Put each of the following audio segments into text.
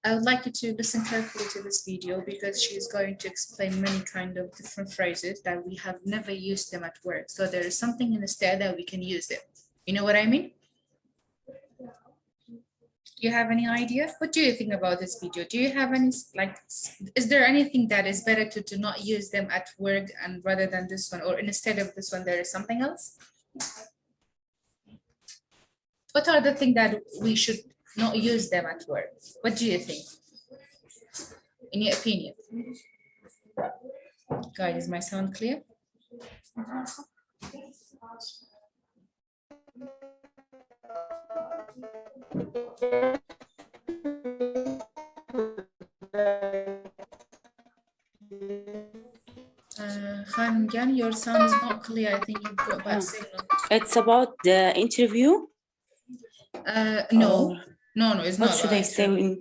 I would like you to listen carefully to this video because she is going to explain many kind of different phrases that we have never used them at work. So there is something instead that we can use them. You know what I mean? Do you have any idea? What do you think about this video? Do you have any, like, is there anything that is better to do not use them at work and rather than this one, or instead of this one, there is something else? What are the things that we should not use them at work? What do you think? In your opinion? Guys, is my sound clear? Khan, your sound is not clear. I think you've got bad signal. It's about the interview? No, it's not. What should I say?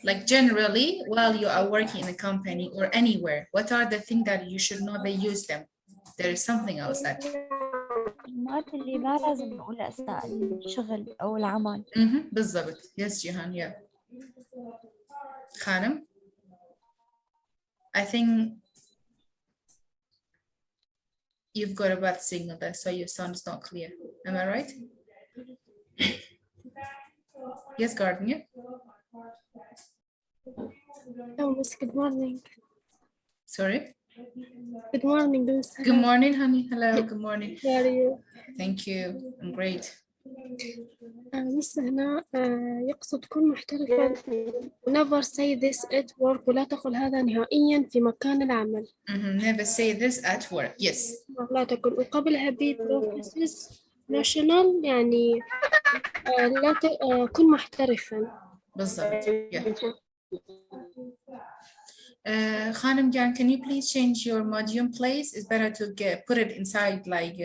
Like generally, while you are working in a company or anywhere, what are the things that you should not use them? There is something else that. المواد اللي ما لازم نقول أثناء الشغل أو العمل. بالضبط. Yes, Jihan, yeah. Khanum, I think you've got a bad signal there, so your sound is not clear. Am I right? Yes, Gardner. Oh, Miss, good morning. Sorry? Good morning, Miss. Good morning, honey. Hello, good morning. How are you? Thank you. I'm great. مس هنا يقصد كن محترفا. Never say this at work. ولا تقل هذا نهائيا في مكان العمل. Never say this at work. Yes. لا تقل. وقبلها be professional يعني لا كن محترفا. بالضبط. Yeah. Khanum Jan, can you please change your modium place? It's better to put it inside, like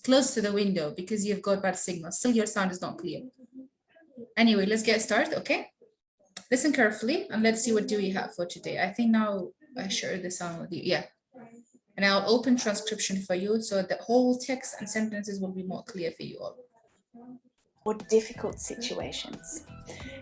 close to the window because you've got bad signal. Still, your sound is not clear. Anyway, let's get started, okay? Listen carefully and let's see what do we have for today. I think now I share the sound with you. Yeah. And I'll open transcription for you so the whole text and sentences will be more clear for you all. Or difficult situations.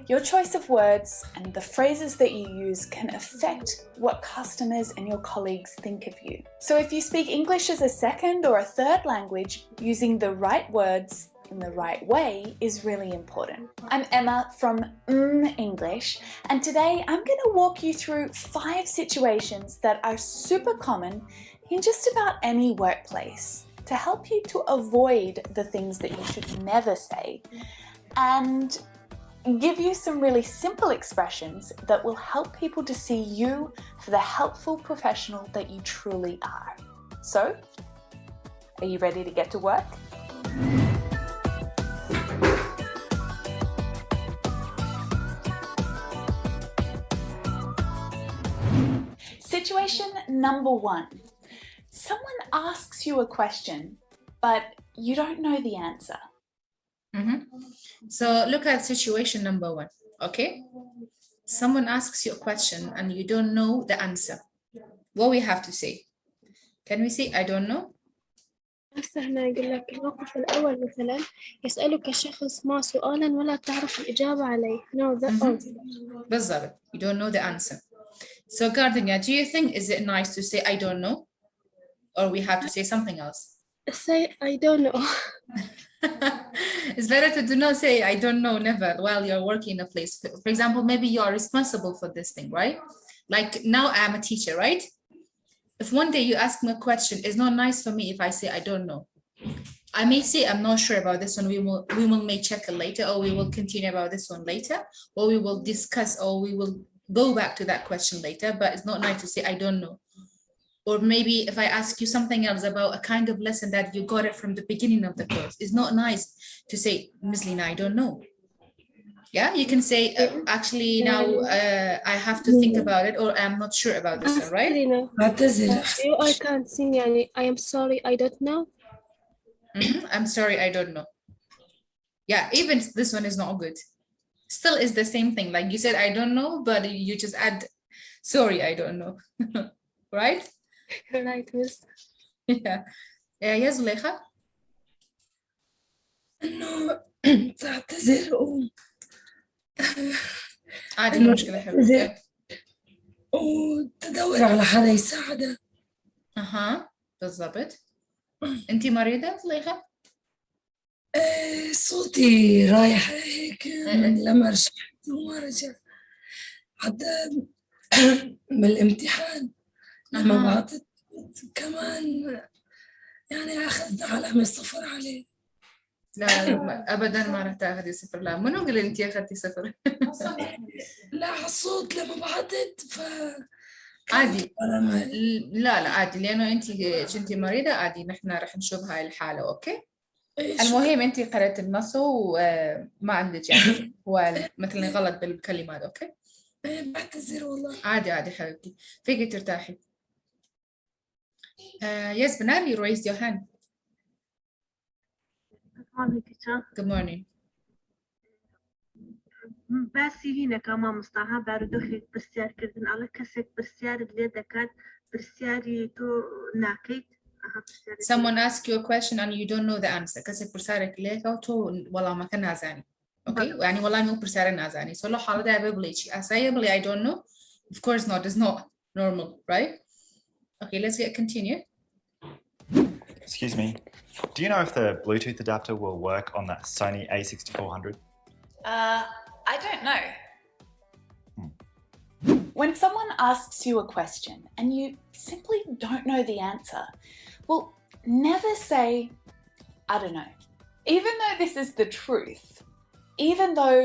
Your choice of words and the phrases that you use can affect what customers and your colleagues think of you. So if you speak English as a second or a third language, using the right words in the right way is really important. I'm Emma from English, and today I'm going to walk you through 5 situations that are super common in just about any workplace, to help you to avoid the things that you should never say and give you some really simple expressions that will help people to see you for the helpful professional that you truly are. So, are you ready to get to work? Situation number 1. Someone asks you a question, but you don't know the answer. So look at situation number 1, okay? Someone asks you a question and you don't know the answer. What we have to say? Can we say, I don't know? هسه هنا يقول لك الموقف الأول مثلا يسألك شخص ما سؤالا ولا تعرف الإجابة عليه. No, the answer. بالضبط. You don't know the answer. So Gardenia, do you think is it nice to say I don't know? Or we have to say something else? Say I don't know. It's better to do not say I don't know never while you're working in a place. For example, maybe you are responsible for this thing, right? Like now I'm a teacher, right? If one day you ask me a question, it's not nice for me if I say I don't know. I may say I'm not sure about this one. We may check it later, or we will continue about this one later, or we will discuss, or we will go back to that question later. But it's not nice to say I don't know. Or maybe if I ask you something else about a kind of lesson that you got it from the beginning of the course, it's not nice to say, Ms. Lina, I don't know. Yeah, you can say, actually now I have to think about it, or I'm not sure about this one, right? I can't sing يعني I am sorry, I don't know. I'm sorry, I don't know. Yeah, even this one is not good. Still is the same thing. Like you said, I don't know, but you just add, sorry, I don't know. Right? Right, Miss. Yeah. يا زليخة. إنه تعتذر عادي مشكلة حبيبتي. وتدور على حدا يساعدها. أها بالضبط. أنتِ مريضة زليخة؟ صوتي رايح هيك من لما رجعت وما رجع حتى بالامتحان لما بعطت كمان يعني أخذت علامة صفر عليه. لا أبدا ما راح تاخذي صفر. لا منو قال أنتِ أخذتي صفر؟ لا على الصوت لما بعطت عادي. لا عادي لأنه أنتِ كنتي مريضة عادي، نحن راح نشوف هاي الحالة. أوكي. المهم أنتِ قرأت النص وما عندك يعني هو مثلا غلط بالكلمات. أوكي. بعتذر والله. عادي حبيبتي، فيكي ترتاحي. Yes, Benar, you raised your hand. Good morning. باسی هینەکە مامۆستاها بارودۆخێک پرسیار کردن ئەڵە کەسێک پرسیارت لێ دەکات پرسیاری تۆ ناکەیت. Someone asks you a question and you don't know the answer. كسك برسالك ليك أو تو والله ما كان نازاني. Okay. يعني والله مو برسالة نازاني. So لو حالة ده ببليشي. I say I don't know. Of course not. It's not normal, right? Okay, let's get continue. Excuse me. Do you know if the Bluetooth adapter will work on that Sony A6400? I don't know. When someone asks you a question and you simply don't know the answer, well, never say, I don't know. Even though this is the truth, even though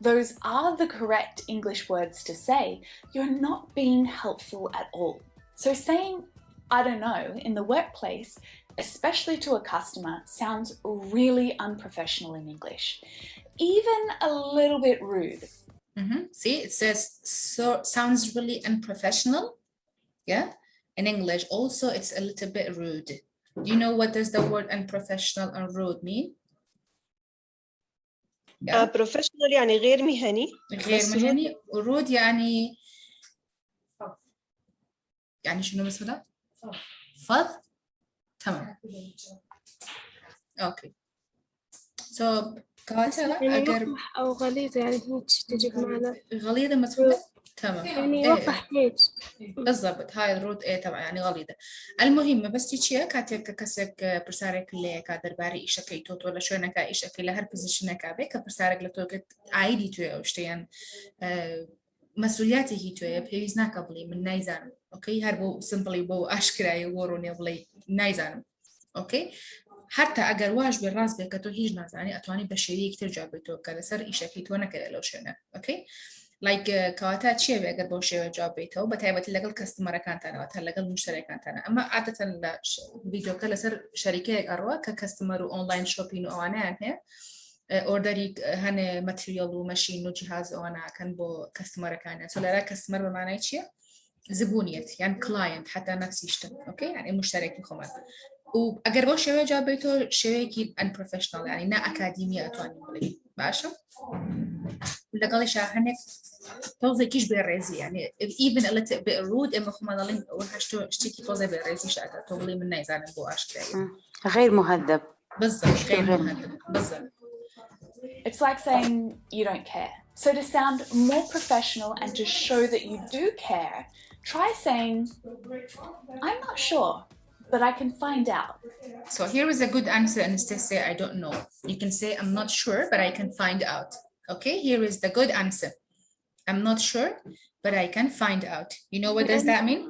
those are the correct English words to say, you're not being helpful at all. So saying, I don't know, in the workplace, especially to a customer, sounds really unprofessional in English. Even a little bit rude. See, it says sounds really unprofessional. Yeah. In English, also, it's a little bit rude. Do you know what does the word unprofessional and rude mean? Yeah. Professional يعني غير مهني. غير مهني. rude يعني شنو مثلا؟ فظ. تمام. Okay. So يعني أو غليظة يعني هيك تجيب معنا. غليظة مثلا. تمام. يعني يوضح هيك. بالضبط هاي الرود إيه طبعا يعني غليظة. المهم بس تيجي كاتك كسك برسارك اللي كادر باري إيش كيتوت ولا شو نكا إيش كلا هر بوزيشن كابي كبرسارك لتوقت عادي توي أو شتيان مسؤولياتي هي توي بهيز ناكبلي من نايزان. أوكي هربو سمبلي بو أشكراي وروني بلي نايزان. أوكي. حتى أجر واجب الراس بكتو هيج نازاني أتواني بشريك ترجع بيتو كذا سر إيش كيتو أنا كذا لو شنا. أوكي. like كواتات شيء بأجر بوشي وجواب بيته وبتعبت لقل كاستمر كانت أنا وتهلا لقل مشتري كانت أنا أما عادة فيديو كلا سر شركة أروى ككاستمر وأونلاين شوبينج أو أنا هنا أوردري هن ماتريال وماشين وجهاز أو أنا كان بو كاستمر كان سولا كاستمر بمعنى شيء زبونيت يعني كلاينت حتى نفس يشتغل أوكي يعني مشترك خمان وأجر بوشي وجواب بيته شيء كي unprofessional يعني نا أكاديمية أتواني بلي باشا ولا قال هنك توزي كيش بالرئيسي يعني even a little bit rude إما خما ضلين وحشتو اشتكي توزي بالرئيسي شاكا توغلي من نايزان بو أشكرا غير مهذب. بالضبط غير مهذب بالضبط. It's like saying you don't care. So to sound more professional and to show that you do care, try saying, I'm not sure, but I can find out. So here is a good answer and instead say I don't know. You can say I'm not sure, but I can find out. Okay, here is the good answer. I'm not sure, but I can find out. You know what does that mean?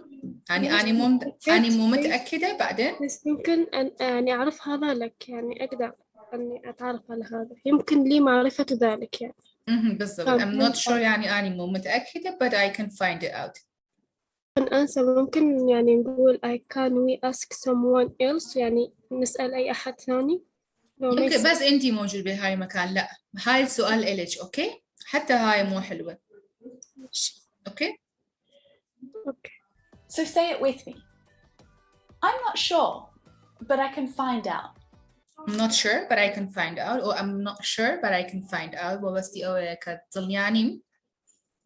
أنا مو متأكدة بعدين. بس يمكن أن أعرف هذا لك يعني أقدر أني أتعرف على هذا يمكن لي معرفة ذلك يعني. بالضبط. I'm not sure يعني أنا مو متأكدة but I can find it out. أنسى ممكن يعني نقول can we ask someone else يعني نسأل أي أحد ثاني. يمكن بس أنتي موجود بهاي المكان لا هاي السؤال إليش أوكي حتى هاي مو حلوة. أوكي. Okay. So say it with me. I'm not sure, but I can find out. I'm not sure, but I can find out. Or I'm not sure, but I can find out. وبستي أو كتلياني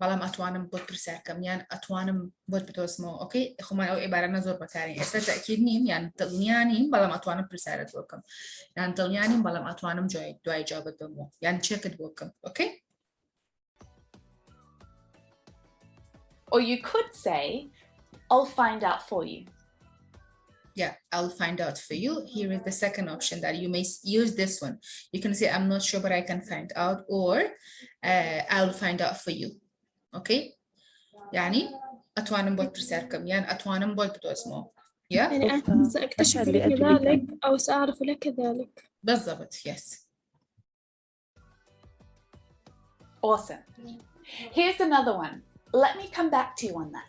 والله ما أتوانم بود برسال كم يعني أتوانم بود بتوسمو أوكي خمان أو عبارة نزور بكاري أصلا تأكيد نيم يعني تلياني والله ما أتوانم برسالة بوكم يعني تلياني والله ما أتوانم دواي جواب بمو يعني تشيكت بوكم أوكي Or you could say, I'll find out for you. Yeah, I'll find out for you. Here is the second option that you may use this one. You can say, I'm not sure, but I can find out, or I'll find out for you. Okay? يعني أتوانم بود برسالكم يعني أتوانم بود بتوزمو. Yeah? يعني أنا سأكتشف لك ذلك أو سأعرف لك ذلك. بالضبط. Yes. Awesome. Here's another one. Let me come back to you on that.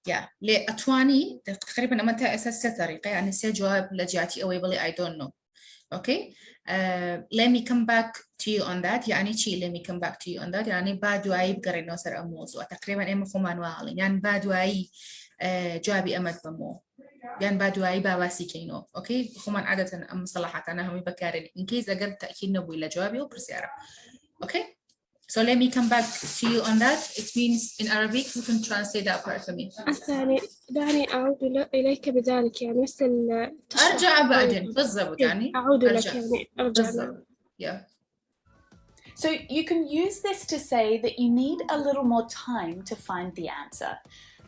Yeah. لأتواني تقريبا أمتها أساس طريقة يعني سجواب لجاتي أو يبلي I don't know. Okay. Let me come back to you on that. يعني شيء let me come back to you on that. يعني بعد وعي بقري نوصل أموز وتقريبا إما فمان وعلي يعني بعد وعي جوابي أمد بمو يعني بعد وعي بواسي كينو. Okay. فمان عادة مصطلحات أنا هم بكارن إن كيس أقدر تأكيد نبوي لجوابي وبرسيارة. Okay. So let me come back to you on that. It means in Arabic you can translate that part for me. يعني دعني أعود إليك بذلك يعني مثل أرجع بعدين بالضبط يعني أعود لك يعني أرجع بالضبط. Yeah. So you can use this to say that you need a little more time to find the answer,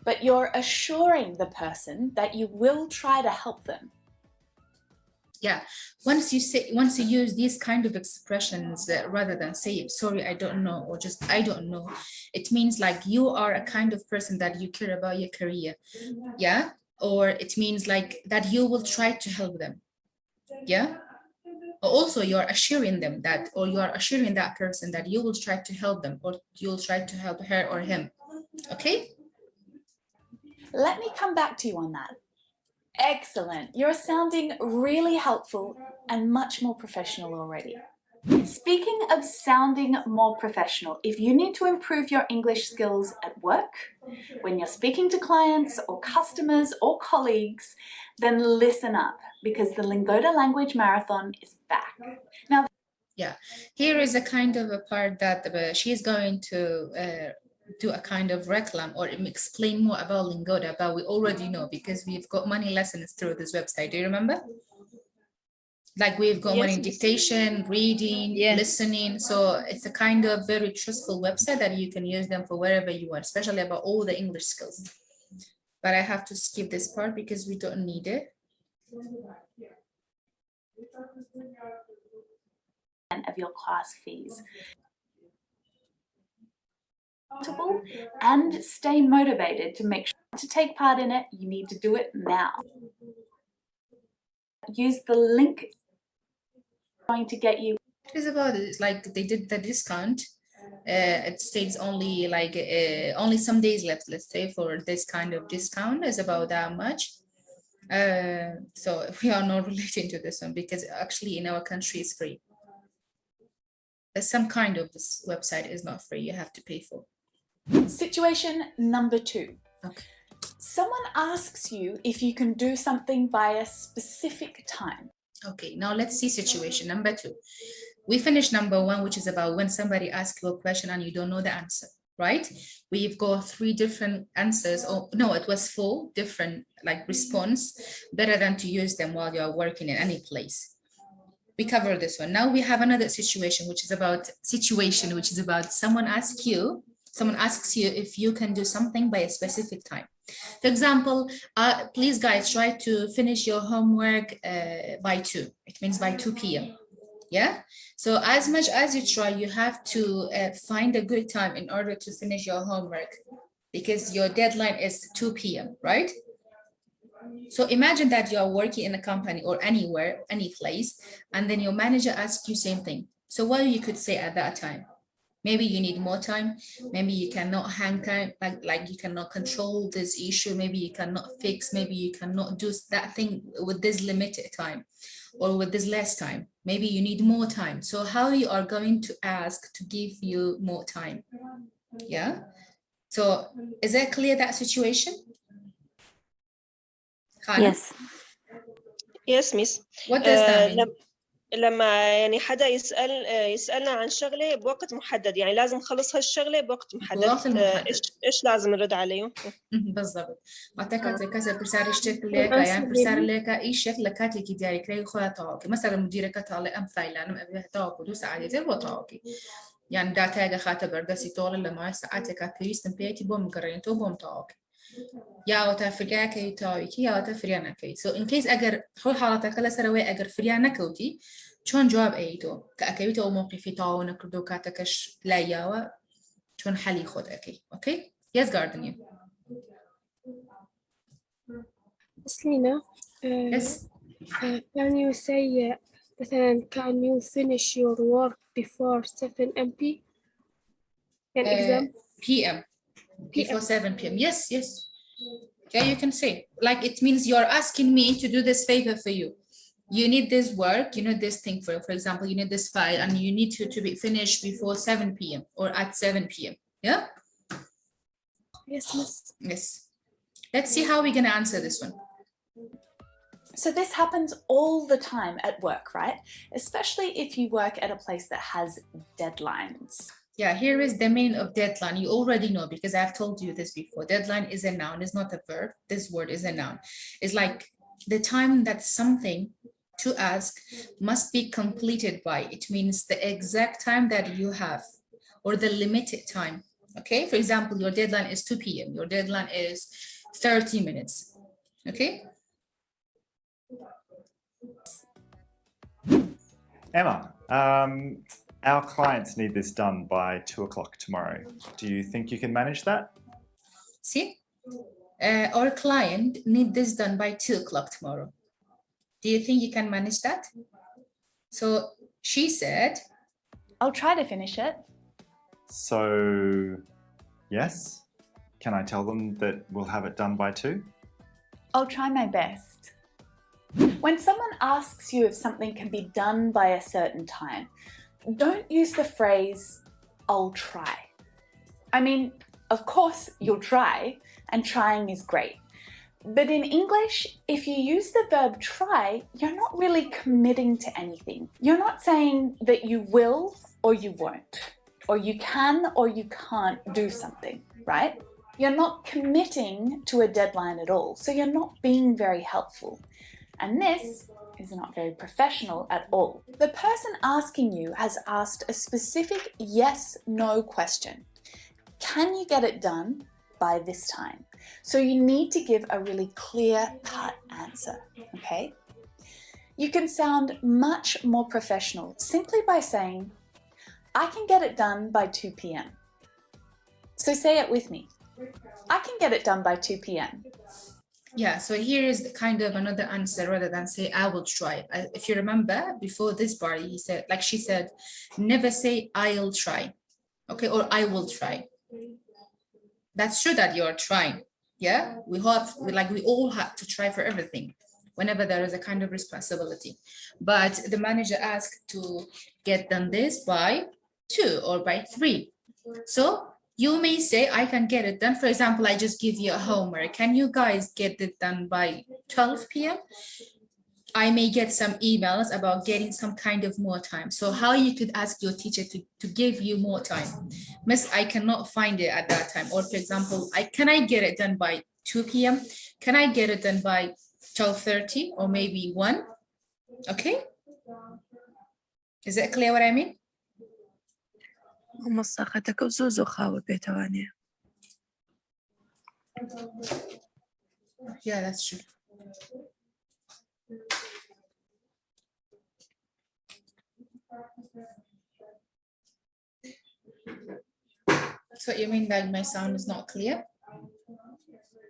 but you're assuring the person that you will try to help them. Yeah, once you use these kind of expressions rather than say sorry I don't know or just I don't know, it means like you are a kind of person that you care about your career. Yeah, or it means like that you will try to help them. Yeah, also you're assuring them that, or you are assuring that person that you will try to help them, or you'll try to help her or him. Okay, let me come back to you on that. Excellent. You're sounding really helpful and much more professional already. Speaking of sounding more professional, if you need to improve your English skills at work, when you're speaking to clients or customers or colleagues, then listen up because the Lingoda Language Marathon is back. Now, yeah, here is a kind of a part that she's going to do a kind of reclam or explain more about Lingoda, but we already know because we've got many lessons through this website. Do you remember? Like we've got money dictation, reading, listening. So it's a kind of very trustful website that you can use them for wherever you want, especially about all the English skills. But I have to skip this part because we don't need it. Of your class fees. And stay motivated to make sure to take part in it. You need to do it now. Use the link going to get you. It is about it. Like they did the discount. It states only like only some days left. Let's say for this kind of discount is about that much. So we are not relating to this one because actually in our country it's free. Some kind of this website is not free. You have to pay for. Situation number 2. Okay. Someone asks you if you can do something by a specific time. Okay, now let's see situation number 2. We finished number 1, which is about when somebody asks you a question and you don't know the answer, right? We've got 3 different answers. Oh, no, it was 4 different like response. Better than to use them while you're working in any place. We covered this one. Now we have another situation, which is about someone asks you if you can do something by a specific time. For example, please guys try to finish your homework by 2. It means by 2 p.m. Yeah. So as much as you try, you have to find a good time in order to finish your homework because your deadline is 2 p.m. right? So imagine that you are working in a company or anywhere, any place, and then your manager asks you same thing. So what you could say at that time? Maybe you need more time. Maybe you cannot hang time, like you cannot control this issue. Maybe you cannot fix. Maybe you cannot do that thing with this limited time or with this less time. Maybe you need more time. So how you are going to ask to give you more time? Yeah. So is that clear, that situation? Yes. Yes, miss. What does that mean? لما يعني حدا يسألنا عن شغلة بوقت محدد يعني لازم نخلص هالشغلة بوقت محدد. إيش لازم نرد عليه؟ بالضبط. أعتقد كذا برسالة اشتكوا لك يعني برسالة لك إيش شكلك كاتي كدياري كري خلا تعاقي مثلا مديرك تعالى أم فايلة أنا أبيها تعاقي دوس عادي زي وتعاقي يعني data خاطر بردسي طول لما ساعتك كريستن بيتي بوم قررتو بوم تاوك يا وتفريا كي تاويكي يا وتفريا نكي so in case أجر حول حالتك كلا سروي أجر فريا نكوتي شون جواب أيتو كأكيتو موقفي تاو نكردو كاتكش لا ياوا شون حلي خود أكي أوكي yes garden you Selena, yes can you say مثلا can you finish your work before 7 p.m. An exam PM before 7 p.m. Yes, yes. Yeah, you can say like it means you're asking me to do this favor for you. You need this work, you need this thing for example, you need this file and you need to be finished before 7 p.m. or at 7 p.m. Yeah? Yes, miss. Yes. Let's see how we're gonna answer this one. So this happens all the time at work, right? Especially if you work at a place that has deadlines. Yeah, here is the meaning of deadline. You already know because I've told you this before. Deadline is a noun, it's not a verb. This word is a noun. It's like the time that something to ask must be completed by. It means the exact time that you have or the limited time. Okay, for example, your deadline is 2 p.m. Your deadline is 30 minutes. Okay. Emma, our clients need this done by 2 o'clock tomorrow. Do you think you can manage that? See, our client need this done by 2 o'clock tomorrow. Do you think you can manage that? So she said, I'll try to finish it. So, yes. Can I tell them that we'll have it done by 2? I'll try my best. When someone asks you if something can be done by a certain time, don't use the phrase, I'll try. I mean, of course you'll try, and trying is great. But in English, if you use the verb try, you're not really committing to anything. You're not saying that you will or you won't, or you can or you can't do something, right? You're not committing to a deadline at all, so you're not being very helpful. And this is not very professional at all. The person asking you has asked a specific yes/no question. Can you get it done by this time? So you need to give a really clear-cut answer, okay? You can sound much more professional simply by saying, I can get it done by 2 p.m. So say it with me. I can get it done by 2 p.m. Yeah, so here is kind of another answer rather than say, I will try. If you remember before this part, he said, like she said, never say I'll try, okay, or I will try. That's true that you're trying. Yeah, we all have to try for everything whenever there is a kind of responsibility. But the manager asked to get done this by 2 or by 3. So you may say, I can get it done. For example, I just give you a homework. Can you guys get it done by 12 p.m.? I may get some emails about getting some kind of more time. So how you could ask your teacher to give you more time. Miss, I cannot find it at that time. Or for example, can I get it done by 2 p.m.? Can I get it done by 12:30 or maybe 1? Okay. Is it clear what I mean? Yeah, that's true. So you mean that my sound is not clear?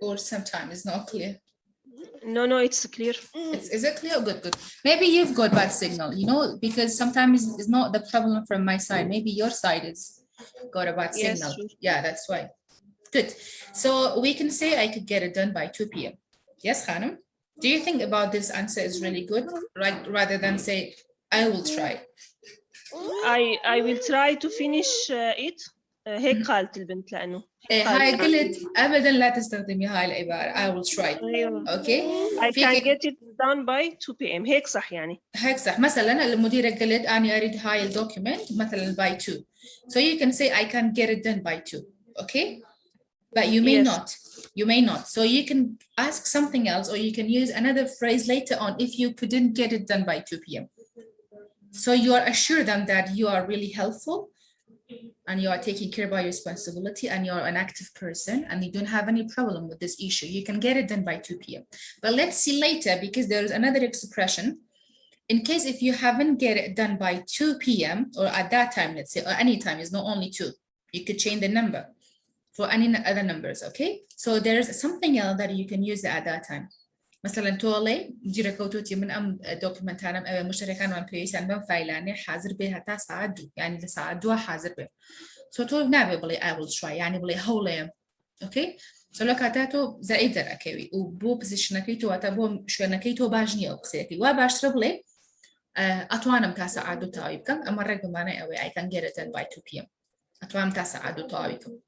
Or sometimes it's not clear? No, it's clear. Is it clear? Good, good. Maybe you've got bad signal, you know, because sometimes it's not the problem from my side. Maybe your side is got a bad signal. Sure. Yeah, that's why. Good. So we can say I could get it done by 2 p.m. Yes, Khanum? Do you think about this answer is really good, right? Rather than say, I will try. I will try to finish it. هيك قالت البنت لأنه هاي قلت أبداً لا تستخدمي هاي العبارة. I will try. Okay. I can get it done by 2 p.m. هيك صح يعني. هيك صح. مثلاً المديرة قالت أنا أريد هاي الدوكيمنت مثلاً by 2. So you can say I can get it done by 2. Okay. But you may not. You may not. So you can ask something else or you can use another phrase later on if you couldn't get it done by 2 p.m. So you are assured them that you are really helpful and you are taking care by your responsibility and you're an active person and you don't have any problem with this issue, you can get it done by 2 p.m. But let's see later, because there is another expression. In case if you haven't get it done by 2 p.m. or at that time, let's say, or any time, it's not only 2. You could change the number for any other numbers, okay? So there's something else that you can use at that time. مثلا تولي جرا كوتوتي من دوكيمنت أنا مشتركان وان بيسان بن فايلاني حاضر بها تا ساعدو يعني لساعدوها حاضر بها. So تو نابي بلي I will try يعني بلي هولي okay. So لو كاتاتو زائدة أكيد وبو بزيشنا كيتو واتبو شو نكيتو باجني أو كسيكي وباش ربلي أتوانم تا ساعدو تايبكم أما الرقم أنا أوي I can get it done by 2 p.m. أتوانم تا ساعدو تايبكم.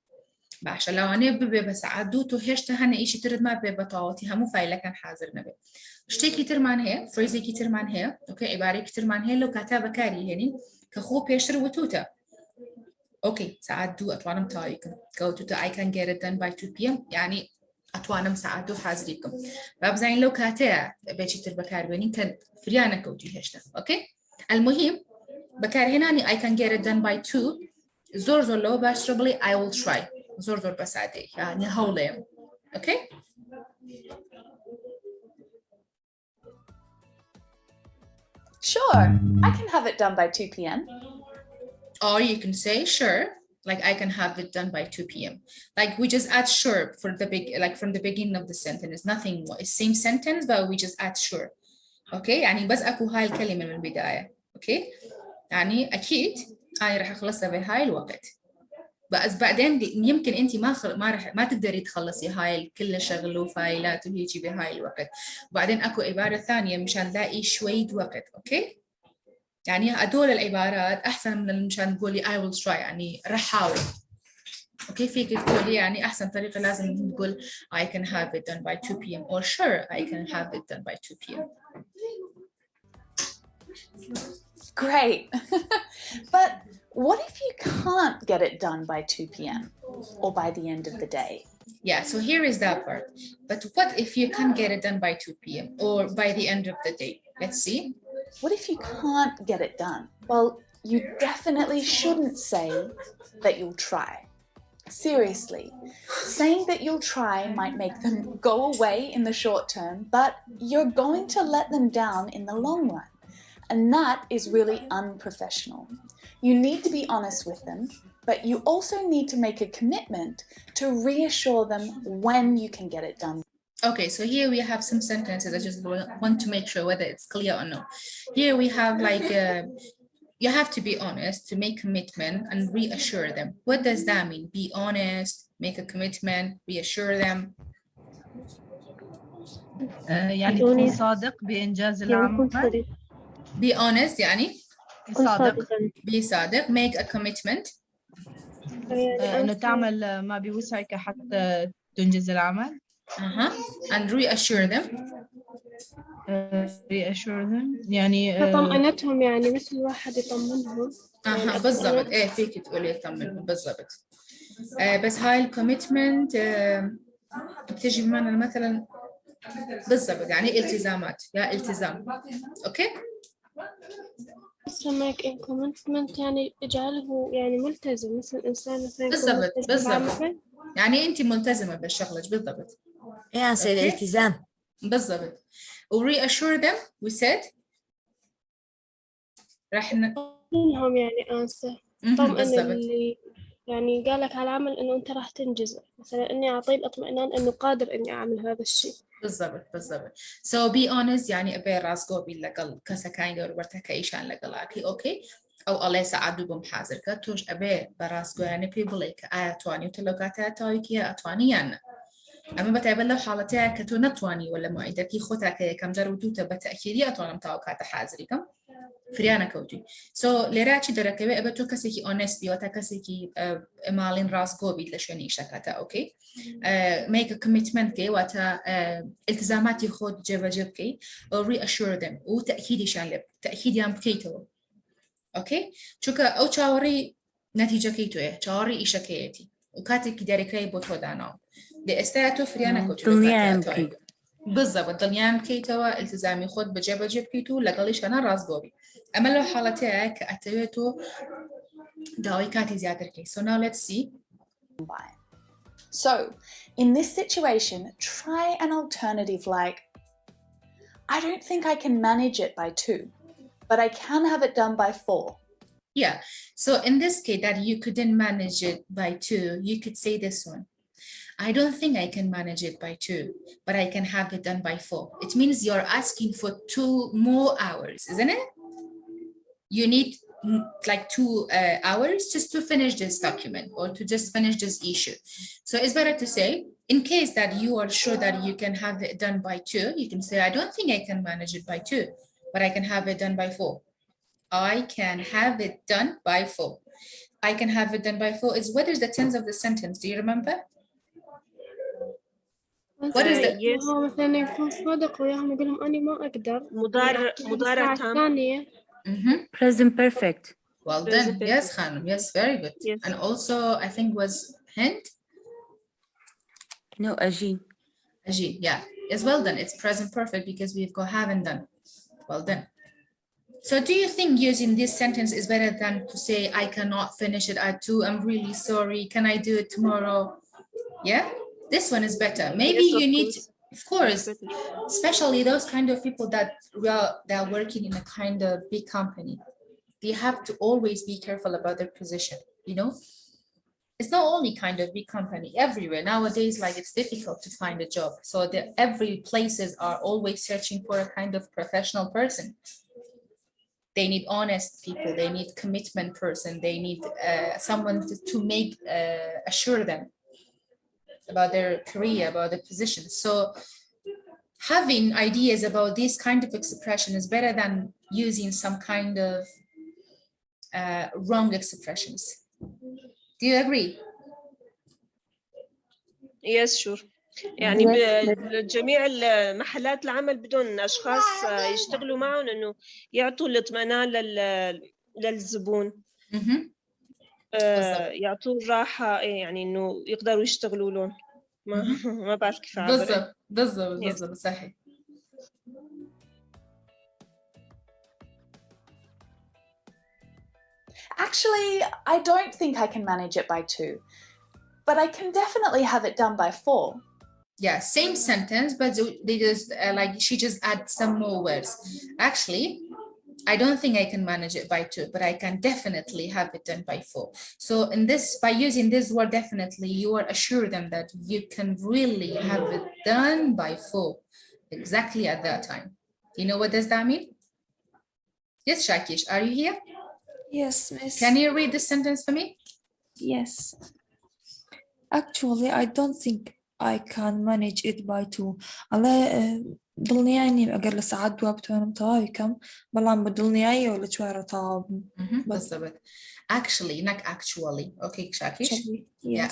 باش لو أنا بس عدوتو هشته هن إيش ترد ما ببطاوتي همو فايلة كان حاضر نبي. شتي كتير مان هي فريزي كتير مان هي أوكي عبارة كتير مان هي لو كتابة كاري يعني كخو بيشر وتوتا. أوكي ساعدو أتوانم تايكم. Go to the I can get it done by 2 p.m. يعني أتوانم ساعدو حاضريكم. فبزين لو كاتيا بيجي تر بكار بيني كان فريانا كوتي هشته. أوكي. المهم بكار هنا أني I can get it done by 2. زور لو باش ربلي I will try. زور بس عادي يعني هولي okay. Sure, I can have it done by 2 p.m. Or you can say sure, like I can have it done by 2 p.m. Like we just add sure for the big, like from the beginning of the sentence, nothing, same sentence, but we just add sure. Okay, يعني بس أكو هاي الكلمة من البداية. Okay, يعني أكيد أنا راح أخلصها بهاي الوقت. بس بعدين يمكن انت ما تقدري تخلصي هاي كل شغل وفايلات وهيجي بهاي الوقت. وبعدين اكو عباره ثانيه مشان نلاقي شويه وقت اوكي. يعني هدول العبارات احسن من مشان تقولي I will try يعني راح احاول. اوكي فيك تقولي يعني احسن طريقه لازم تقول I can have it done by 2 p.m. or sure I can have it done by 2 p.m. Great. But what if you can't get it done by 2 p.m. or by the end of the day? Yeah, so here is that part. But what if you can't get it done by 2 p.m. or by the end of the day? Let's see. What if you can't get it done? Well, you definitely shouldn't say that you'll try. Seriously, saying that you'll try might make them go away in the short term, but you're going to let them down in the long run. And that is really unprofessional. You need to be honest with them, but you also need to make a commitment to reassure them when you can get it done. Okay, so here we have some sentences. I just want to make sure whether it's clear or not. Here we have like, you have to be honest to make commitment and reassure them. What does that mean? Be honest, make a commitment, reassure them. يعني تكون صادق بإنجاز العمل. Be honest يعني صادق. Be صادق. Make a commitment. إنه تعمل ما بوسعك حتى تنجز العمل. And reassure them. Reassure them يعني طمأنتهم يعني مثل واحد يطمنهم. بالضبط إيه فيك تقولي يطمنهم بالضبط. بس هاي الكوميتمنت بتجي بمعنى مثلا بالضبط يعني التزامات يا التزام. أوكي. make a commitment يعني اجعله يعني ملتزم مثل الإنسان مثلا بالضبط يعني أنت ملتزمة بالشغلة بالضبط. يعني الالتزام. بالضبط. و reassure them we said راح نهم يعني أنسى طمئن اللي يعني قالك على العمل إنه أنت راح تنجزه مثلا إني أعطيه الاطمئنان إنه قادر إني أعمل هذا الشيء. بالضبط. So be honest يعني أبي راسكو باللقل كسكاين ورتك إيشان لقلاكي أوكي أو الله ساعدو بمحاضر كتوش أبي براسكو يعني بيبليك أتواني وتلقاتها تويكي أتواني يعني. أما بتعبلو حالتها كتو نتواني ولا معيدتي خوتك كم جرودوتا بتأكيدي أتوانم تاوكات حاضركم فريانا كوتي. So لراتي دركبه أبتو كسيكي honest بيوتا كسيكي مالين راسكو بيد لشوني شكاتا أوكي. Make a commitment كي واتا التزاماتي خود جبا جبكي or reassure them وتأكيدي شان لب تأكيدي عم بكيتو. أوكي. شوكا أو شاوري نتيجة كيتو إيه شاوري إيشا كيتي وكاتك داركي بوتو دانو. لإستاعتو فريانا كوتي. بالضبط ضليان كيتوا التزامي خود بجيب كيتو لقليش أنا راس قوبي. أما لو حالتها كأتبتو So now let's see. So, in this situation, try an alternative like, I don't think I can manage it by 2, but I can have it done by 4. Yeah, so in this case that you couldn't manage it by 2, you could say this one. I don't think I can manage it by 2, but I can have it done by 4. It means you're asking for 2 more hours, isn't it? You need like 2 hours just to finish this document or to just finish this issue. So it's better to say, in case that you are sure that you can have it done by 2, you can say, I don't think I can manage it by 2, but I can have it done by 4. I can have it done by 4. I can have it done by 4 is what is the tense of the sentence? Do you remember? What is the مثلا يكون صادق وياهم يقول لهم أنا ما أقدر. مضارع تام. Present perfect. Well done. Yes, Khanum. Yes, very good. Yes. And also, I think was Hind? No, Ajin. Ajin, yeah. Yes, well done. It's present perfect because we've got haven't done. Well done. So do you think using this sentence is better than to say, I cannot finish it at 2, I'm really sorry, can I do it tomorrow? Yeah, this one is better. Maybe Yes, you need, of course, better. especially those kind of people that are working in a kind of big company. They have to always be careful about their position, you know? It's not only kind of big company, everywhere. Nowadays, like it's difficult to find a job. So every places are always searching for a kind of professional person. They need honest people, they need commitment person, they need someone to make assure them about their career, about the position. So having ideas about this kind of expression is better than using some kind of wrong expressions. Do you agree? Yes, sure. يعني جميع محلات العمل بدون أشخاص يشتغلوا معهم إنه يعطوا الاطمئنان للزبون. يعطوا الراحة يعني إنه يقدروا يشتغلوا لهم. ما بعرف كيف أعبر. بالضبط صحيح. Actually, I don't think I can manage it by 2, but I can definitely have it done by 4. Yeah, same sentence, but they just like she just add some more words. Actually, I don't think I can manage it by 2, but I can definitely have it done by 4. So in this, by using this word definitely, you are assuring them that you can really have it done by 4, exactly at that time. You know what does that mean? Yes, Shakish, are you here? Yes, miss. Can you read this sentence for me? Yes. Actually, I don't think I can manage it by 2. على ضلني يعني أقل ساعات دوابت وأنا متوايكم بلان بدلني أي ولا شوارة طاب. بالضبط. Actually, not actually. Okay, Shakish. Yes. Yeah,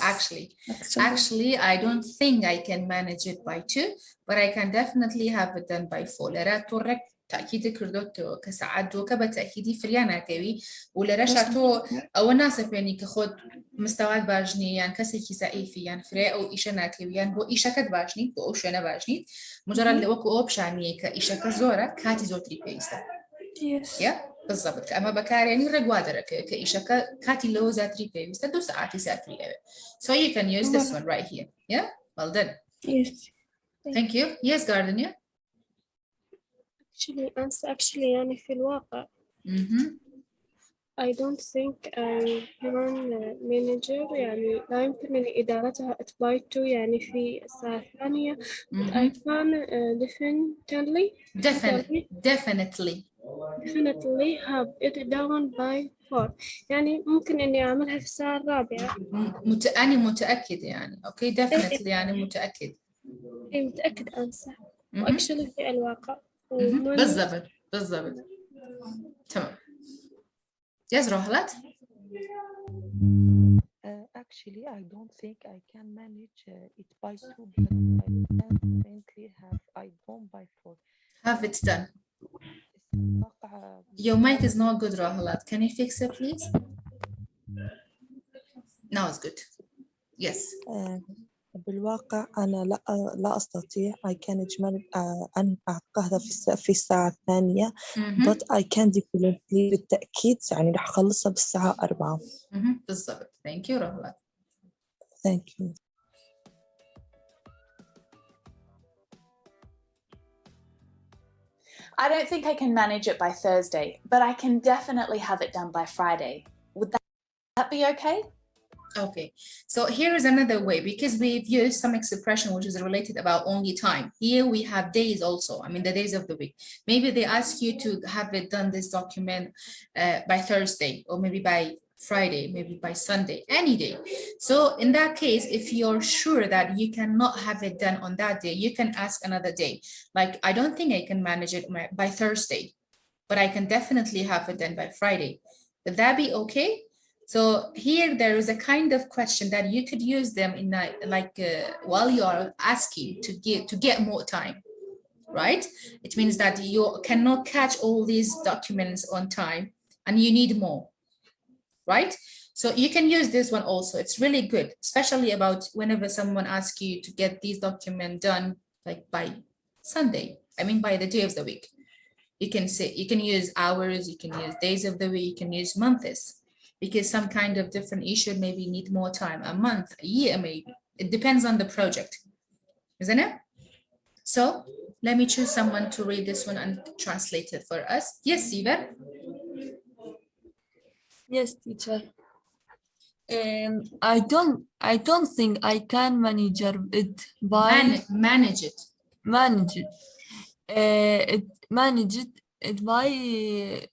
actually, I don't think I can manage it by 2, but I can definitely have it done by 4. لرا تورك تأكيد كردوتو كساعات دو كبا تأكيدي فريانا كوي ولرا شاتو أو الناس يعني كخد مستويات باجني يعني كسي كيسائفي يعني فريا أو إيشا ناكوي يعني بو إيشا كد باجني بو أوشنا باجني مجرد اللي وكو أوبشاني كإيشا كزورة كاتي زوتري بيستا. Yeah. بالضبط أما بكار يعني رجوادرة كإيشا كاتي لو زاتري بيستا 2 ساعات زاتري. So you can use this one right here. Yeah, well done. Yes. Thank you. Yes, Gardenia. Actually يعني في الواقع. I don't think I can manager يعني لا يمكن إدارتها by 2 يعني في الساعة الثانية. I can definitely have it done by 4 يعني ممكن إني أعملها في الساعة الرابعة. أنا متأكد يعني. Okay, definitely يعني متأكد. إيه متأكد أنسى. وأكشلي في الواقع. بالضبط تمام. Yes, Rohlat. Actually, I don't think I can manage it by 2, but I can definitely have I done by 4. Have it done. Your mic is not good, Rohlat. Can you fix it, please? Now it's good. Yes. بالواقع أنا لا أستطيع I can't أن أعقدها في الساعة الثانية but I can definitely بالتأكيد يعني رح أخلصها بالساعة 4. بالضبط. Thank you رهلة. Thank you. I don't think I can manage it by Thursday, but I can definitely have it done by Friday. Would that be okay? Okay, so here is another way, because we've used some expression which is related about only time. Here we have days also, I mean the days of the week. Maybe they ask you to have it done, this document by Thursday, or maybe by Friday, maybe by Sunday, any day. So in that case, if you're sure that you cannot have it done on that day, you can ask another day. Like, I don't think I can manage it by Thursday, but I can definitely have it done by Friday. Would that be okay? So here there is a kind of question that you could use them in while you are asking to get more time, right? It means that you cannot catch all these documents on time and you need more, right? So you can use this one also. It's really good, especially about whenever someone asks you to get these documents done like by Sunday, I mean by the day of the week. You can say, you can use hours, you can use days of the week, you can use months, because some kind of different issue maybe need more time, a month, a year maybe. It depends on the project, isn't it? So let me choose someone to read this one and translate it for us. Yes, Siva? Yes, teacher. I don't think I can manage it by manage it by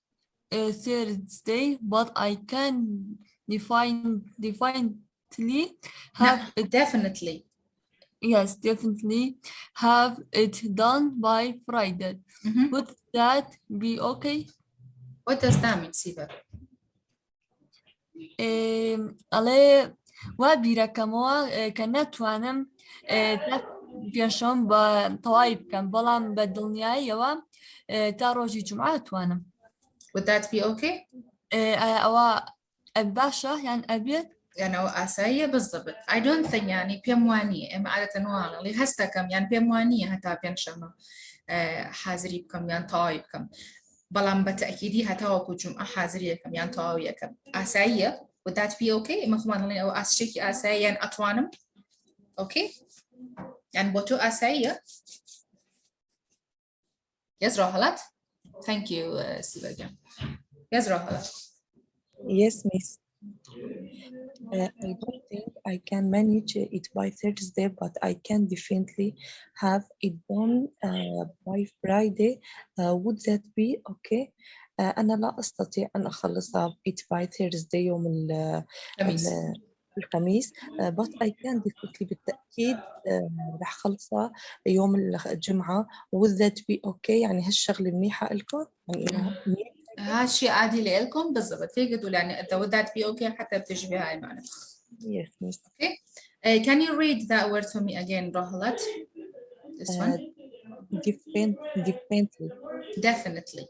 Thursday, but I can definitely have it. Definitely. Yes, definitely have it done by Friday. Would that be okay? What does that mean, Siva? Ale وبيركموا كانت وانم بيشون بطوايب كان بلام بدلنياي يوا تاروجي جمعة وانم. Would that be okay? أو أباشا يعني أبيت يعني أسايا بالضبط. I don't think يعني بيموانية إما عادة نوعنا اللي هستا كم يعني بيموانية هتا بينشما حاضري بكم يعني طايب كم بلام بتأكيدي هتا وكو جمعة حاضرية كم يعني طاوية كم أسايا. Would that be okay? إما خمان اللي أو أسشيكي أسايا يعني أطوانم. Okay? يعني بوتو أسايا. Yes, Rohalat? Thank you, Siva again. Yes, Rohalat. Yes, miss. I don't think I can manage it by Thursday, but I can definitely have it done by Friday. Would that be okay? أنا لا أستطيع أن أخلصها it by Thursday يوم الخميس but I can definitely بالتأكيد رح أخلصها يوم الجمعة. Would that be okay؟ يعني هالشغلة منيحة لكم؟ يعني هالشي عادي لكم بالضبط. فيك تقول يعني would that be okay حتى بتجي بهاي المعنى. Yes, miss. Okay. Can you read that word for me again, Rohalat? This one. Definitely. Definitely.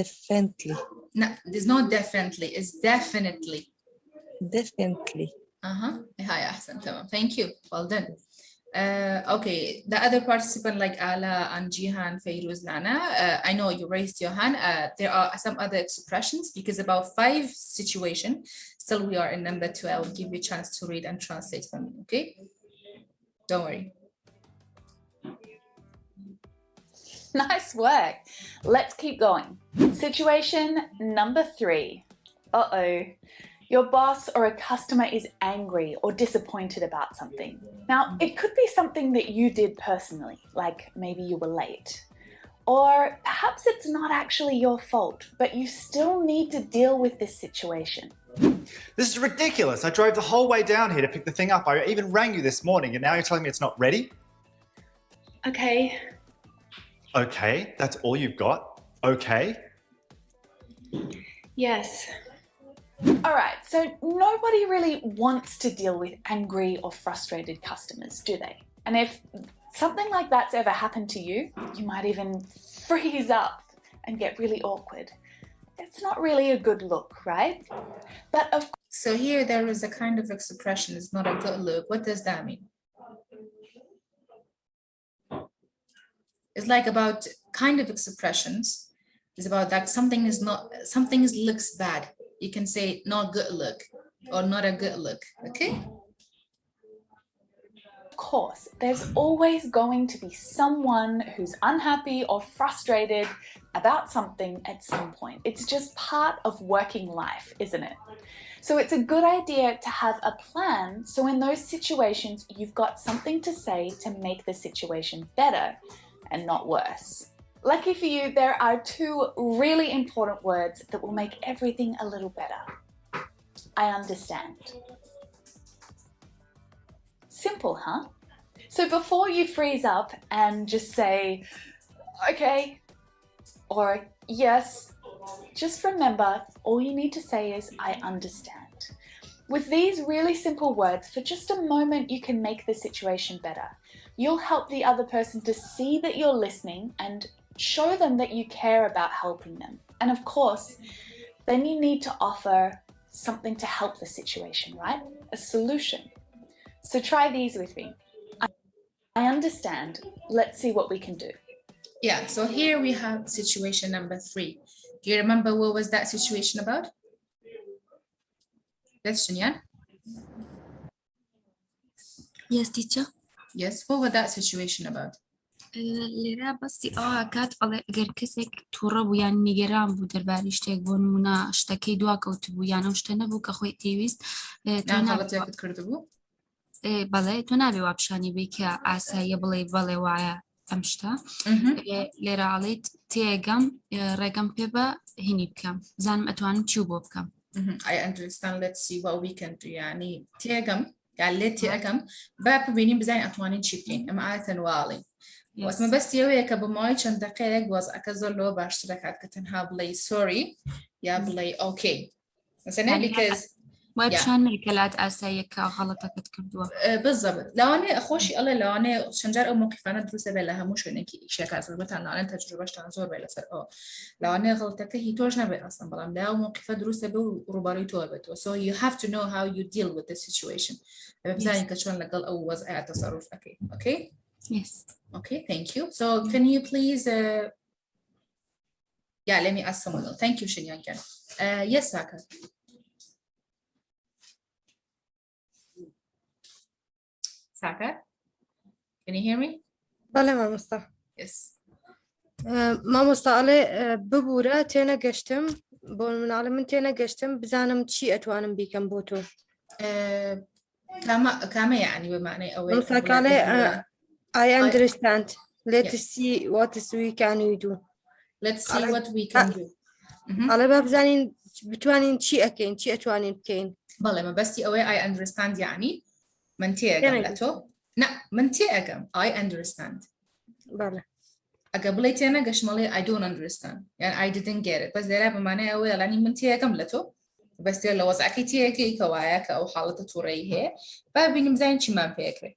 Definitely. No, there's no definitely. It's definitely. Definitely. هاي أحسن. تمام. Thank you. Well done. Okay, the other participant like Ala and Jihan, Feiruz, Lana, I know you raised your hand. There are some other expressions because about 5 situations. Still, we are in number 2. I will give you a chance to read and translate for me, okay? Don't worry. Nice work. Let's keep going. Situation number 3. Uh-oh. Your boss or a customer is angry or disappointed about something. Now, it could be something that you did personally, like maybe you were late. Or perhaps it's not actually your fault, but you still need to deal with this situation. This is ridiculous. I drove the whole way down here to pick the thing up. I even rang you this morning and now you're telling me it's not ready? Okay. Okay, that's all you've got? Okay? Yes. All right, so nobody really wants to deal with angry or frustrated customers, do they? And if something like that's ever happened to you, you might even freeze up and get really awkward. It's not really a good look, right? But of So here there is a kind of expression, it's not a good look. What does that mean? It's like about kind of expressions. It's about that something looks bad. You can say not good look or not a good look, okay? Of course, there's always going to be someone who's unhappy or frustrated about something at some point. It's just part of working life, isn't it? So it's a good idea to have a plan so in those situations you've got something to say to make the situation better and not worse. Lucky for you, there are two really important words that will make everything a little better. I understand. Simple, huh? So before you freeze up and just say, okay, or yes, just remember, all you need to say is, I understand. With these really simple words, for just a moment, you can make the situation better. You'll help the other person to see that you're listening and show them that you care about helping them. And of course, then you need to offer something to help the situation, right? A solution. So try these with me. I understand. Let's see what we can do. Yeah, so here we have situation number 3. Do you remember what was that situation about? Yes, Shinyan? Yes, teacher. Yes, what was that situation about? لێرە بەستی ئەوە کات ئەڵێ ئەگەر کەسێک تووڕە بوو یان نیگەران بوو دەربارەی شتێک بۆ نمونە شتەکەی دواکەوت بوو یان ئەو شتە نەبوو کە خۆی پێویست غەڵەتێکت کردبوو؟ بەڵێ تۆ نابێ وابشانی بێ کە ئاساییە بڵێ بەڵێ وایە ئەم شتە لێرە ئاڵێیت تێگەم ڕێگەم پێ بە هینی بکەم زانم ئەتوانم چی بۆ بکەم. I understand. Let's see what we can do. يعني تێگەم یان لێ تێگەم با ببینیم بزانین ئەتوانین چی بکەین. ئەمە ئاەتەن واڵی. واسمە بەستیەوەیە کە بەماوەی چەند دقەیەک وەزعەکە زۆر لەوە باشتر دەکات کە تەنها بڵێ سۆری یا بڵێ ئۆکەی. مثلا because وابشان کەلات ئاساییە کە غەڵەتەکەت کردووە. بالضبط. لەوانەیە خۆشی ئەڵێ لەوانەیە چەندجار ئەو موقیفانە دروستە بێت لە هەموو شوێنێکی ئیشێکا زۆربەتان لەوانەیە تەجروبەشتان زۆر بێت لەسەر ئەوە. لەوانەیە غەڵەتەکە هی تۆش نەبێت ئەسڵەن بەڵام لە ئەو موقیفە دروستە بێ و ڕووبەڕووی تۆ بێتەوە. So you have to know how you deal with the situation. بزانین کە چۆن لەگەڵ ئەو وەزعە تەسەڕوف دەکەی. Okay? Yes. Okay, thank you. So can you please, yeah, let me ask someone else. Thank you, Shinyan. Yes, Saka. Saka, can you hear me? بله مامۆستا. Yes. مامۆستا ئەڵێ ببوورە تێنەگەشتم بۆ مناڵە من تێنەگەشتم بزانم چی ئەتوانم بیکەم بۆ تۆ. كما يعني بمعنى أو I understand. Let's see what we can do. Let's see what we can do. على باب زانين بتوانين شيء أكين شيء أتوانين بكين. بالله ما بس أوي I understand يعني منتي أجملته. لا منتي أجم I understand. بالله. أقبلتي أنا قش مالي I don't understand. يعني I didn't get it. بس ده بمعنى أوي يعني منتي أجملته. بس لو وزعكتي أكيد كواياك أو حالة توريه. فبيني مزين شيء ما فيكره.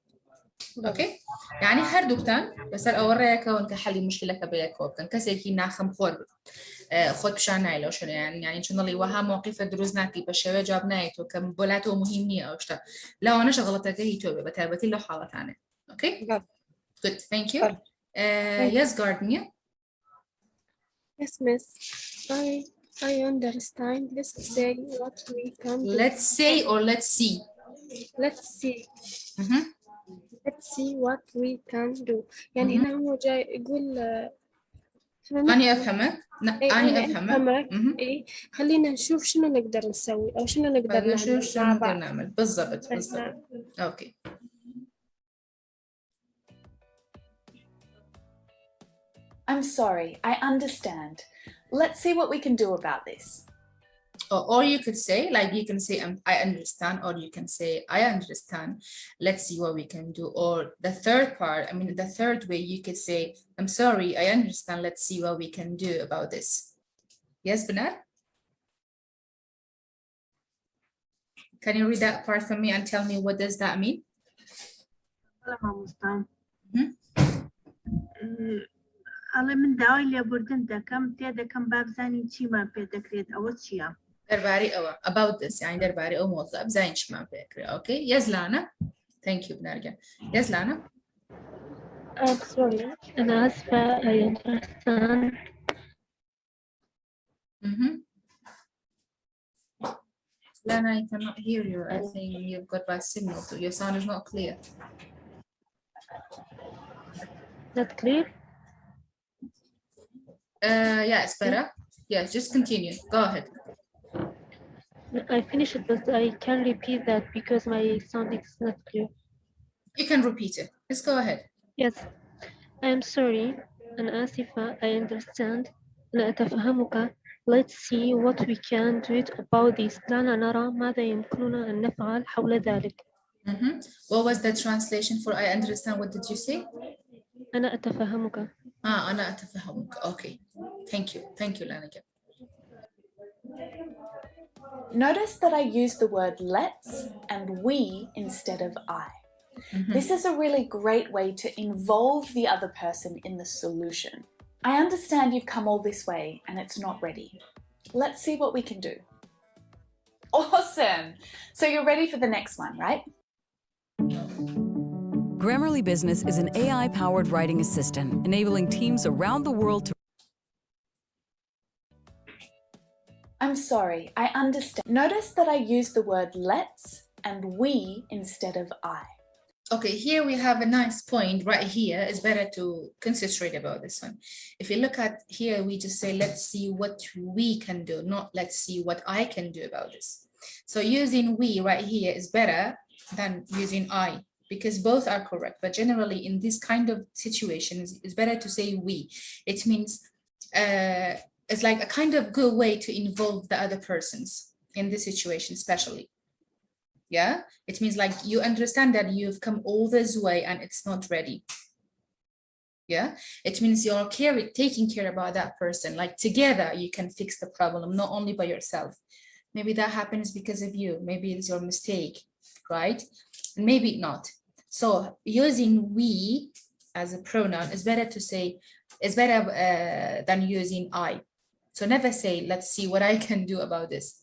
اوكي يعني هر دوكتان بس الاوريك وانك حلي مشكله كبيرك وكان كسيكي ناخم خور خود بشاناي لو شنو يعني شنو اللي وها موقف دروزناكي بشوي جابنايتو كم بولاته مهمني او شتا لا انا شغلتك هي توبه بتابتي له حاله ثانيه اوكي good thank you yes Gardenia yes miss I understand. Let's say what we can do. Let's say or let's see. Let's see. Let's see what we can do. يعني هنا هو جاي يقول أنا أفهمك. أنا أفهمك. إيه خلينا نشوف شنو نقدر نسوي أو شنو نقدر نشوف شنو نقدر نعمل بالضبط. أوكي. I'm sorry. I understand. Let's see what we can do about this. Or you could say, like you can say, I understand, or you can say, I understand. Let's see what we can do. Or the third part, I mean, the third way you could say, I'm sorry, I understand. Let's see what we can do about this. Yes, Bernard? Can you read that part for me and tell me what does that mean? ئەڵێ من داوای لێبوردن دەکەم تێدەکەم با بزانین چیمان پێ دەکرێت ئەوە چییە؟ دەربارەی ئەوە about this يعني دەربارەی ئەو مۆزوع بزانین چیمان پێ دەکرێت. Okay? Yes, Lana. Thank you, Bernard. Yes, Lana. I'm sorry. أنا آسفة. I understand. Lana, I cannot hear you. I think you've got bad signal. So your sound is not clear. Not clear? Yeah, it's better. Yes, just continue. Go ahead. I finished it, but I can repeat that because my sound is not clear. You can repeat it. Let's go ahead. Yes. I'm sorry. أنا آسفة. I understand. أنا أتفهمك. Let's see what we can do about this. دعنا نرى ماذا يمكننا أن نفعل حول ذلك. What was the translation for I understand? What did you say? أنا أتفهمك. أنا أتفهمك. Okay. Thank you. Thank you, Lanika. Notice that I use the word let's and we instead of I. This is a really great way to involve the other person in the solution. I understand you've come all this way and it's not ready. Let's see what we can do. Awesome! So you're ready for the next one, right? Grammarly Business is an AI-powered writing assistant, enabling teams around the world to... I'm sorry, I understand. Notice that I use the word let's and we instead of I. Okay, here we have a nice point right here. It's better to concentrate about this one. If you look at here, we just say, let's see what we can do, not let's see what I can do about this. So using we right here is better than using I, because both are correct. But generally in this kind of situations, it's better to say we. It means it's like a kind of good way to involve the other persons in this situation, especially. Yeah, it means like you understand that you've come all this way and it's not ready. Yeah, it means you're taking care about that person. Like together you can fix the problem, not only by yourself. Maybe that happens because of you. Maybe it's your mistake, right? Maybe not. So using we as a pronoun is better to say, is better than using I. So never say, let's see what I can do about this.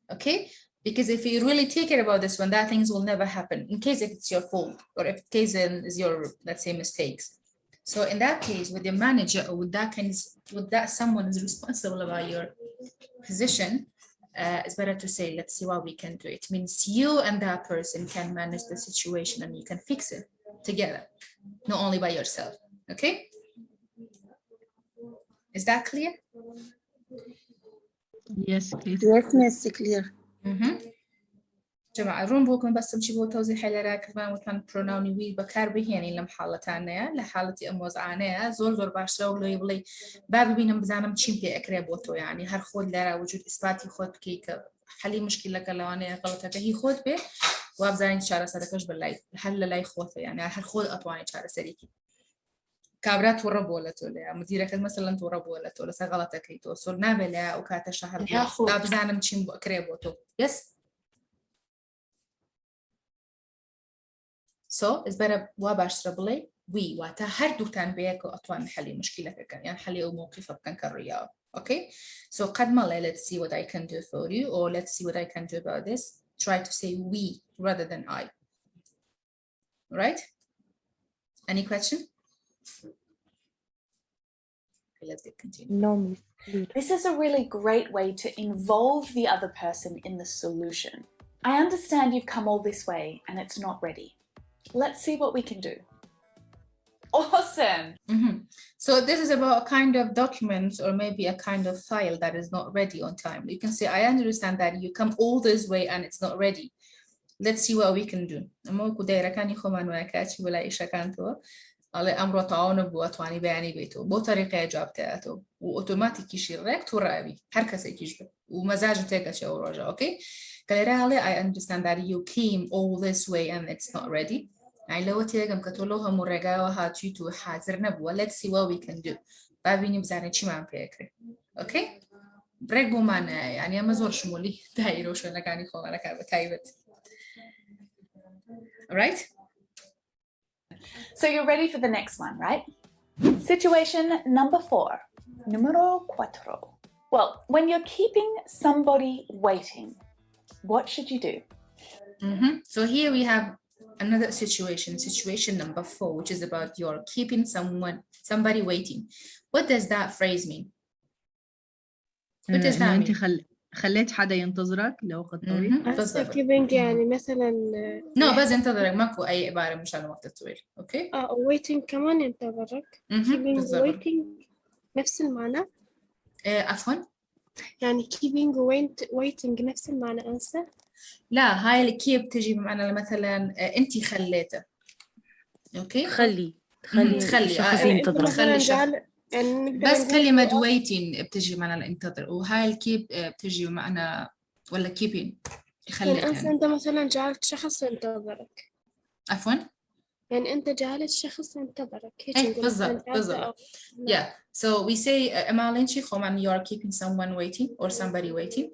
Okay? Because if you really take care about this one, that things will never happen in case if it's your fault or if the case is your, let's say, mistakes. So in that case, with the manager or with that someone is responsible about your position, it's better to say, let's see what we can do. It means you and that person can manage the situation and you can fix it together, not only by yourself. Okay? Is that clear? Yes, please. Yes, Miss, clear. جماعة روم بوكم بس تمشي بو توزيع حيلة كمان وكان بروناوني وي بكار بهيني لم حالتانيا لحالتي أموز عانيا زور باش لو يبلي باب بينم بزانم تشين بي أكري بوتو يعني هر خود لرا وجود إثباتي خود كيك حلي مشكلة كلوانيا غلطة هي خود به وابزاني شارة صدقش بالله حل لا يخوته يعني هر خود أطواني شارة سريكي كابرات ورب ولا تولي مديرك مثلا تورب ولا تولي سغلطك هي توصل نابلة وكاتا شهر باب بزانم تشين بو أكري بوتو يس. So it's better واباشتر بلي وي واتا هر دوتان بيكو أطوان حلي مشكلة كان يعني حلي أو موقفة كان كالرياض. Okay, so قد ما let's see what I can do for you or let's see what I can do about this. Try to say we rather than I. Right? Any question? Okay, let's get continued. No, Miss. This is a really great way to involve the other person in the solution. I understand you've come all this way and it's not ready. Let's see what we can do. Awesome. So this is about a kind of documents or maybe a kind of file that is not ready on time. You can say, I understand that you come all this way and it's not ready. Let's see what we can do. على أمر تعاون بواتواني بياني بيتو بطريقة جابتاته وأوتوماتيكي شيرك ترابي حركة سيكيجبه ومزاج تيجا شيء ورجع أوكي كالرالي I understand that you came all this way and it's not ready يعني لو تيجا مكتولوها مرجعوها تيتو حاضر نبوة let's see what we can do بابيني بزاني شي ما عم بيكري أوكي بريكبو معنا يعني أما زور شمولي دايرو شو أنا كاني خوما أنا كابة تايبت alright. So you're ready for the next one, right? Situation number 4. Numero 4. Well, when you're keeping somebody waiting, what should you do? So here we have another situation number 4, which is about you're keeping somebody waiting. What does that phrase mean? What does that إنه أنت mean? خليت حدا ينتظرك لوقت طويل. هسه keeping يعني مثلا no بس ينتظرك، ماكو أي عبارة مشان الوقت الطويل. أوكي. waiting كمان ينتظرك. keeping waiting نفس المعنى. عفوا. يعني keeping waiting نفس المعنى أنسى. لا، هاي الكيب تجي بمعنى مثلا أنت خليته. أوكي. تخلي الشخص ينتظر. يعني بس كلمة waiting بتجي معنى الانتظر، وهاي الكيب بتجي بمعنى ولا keeping يخليك. يعني أنت مثلا جعلت شخص ينتظرك. عفوا. يعني أنت جعلت شخص ينتظرك. هيك بالضبط. Yeah. So we say أمالينشي خمان you are keeping someone waiting or somebody waiting.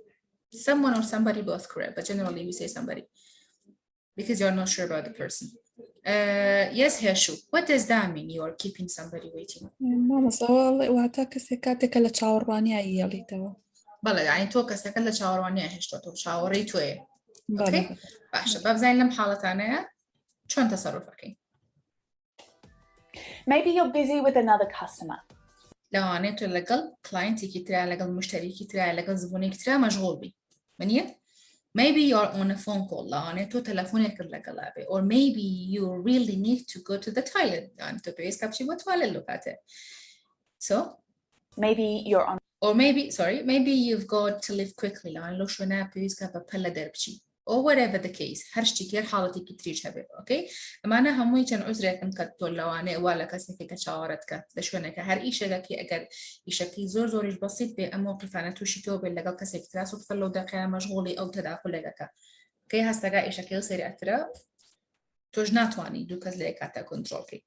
Someone or somebody both correct, but generally we say somebody because you're not sure about the person. Yes, Hershu. What does that mean? You are keeping somebody waiting. ماما صوالي وعتاك سكاتك اللي تشاوراني عيالي توا. بلا يعني تو كسك اللي تشاوراني عهشتو تو تشاوري تو إيه. أوكي. باش باب زين لم حالة أنا شو تصرفك؟ Maybe you're busy with another customer. لو أنا تو لقل client كتير لقل مشتري كتير لقل زبون كتير مشغول بي. منيه؟ Maybe you're on a phone call. لا أنا تو تلفونك لقلابي. Or maybe you really need to go to the toilet. يعني تو بيس كابشي وتوالي لوكاته. So maybe you're on. Or maybe you've got to leave quickly. لا لو شو أنا بيس كابلا دربشي. Or whatever the case. هرشتي كير حالتي كتريج هبه. أوكي. أما أنا هموي كان عذري كم كتقول لو أنا ولا كسنك كشاورتك. لشونك هر إيشة كي أجر إيشة كي زور بسيط بموقف أنا توشي توب اللي قال كسك تراسو تفلو دقيقة مشغولي أو تداخل لك. كي هستجا إيشة كي يصير أترى توجنات واني دو كز ليك أتا كنترول كي.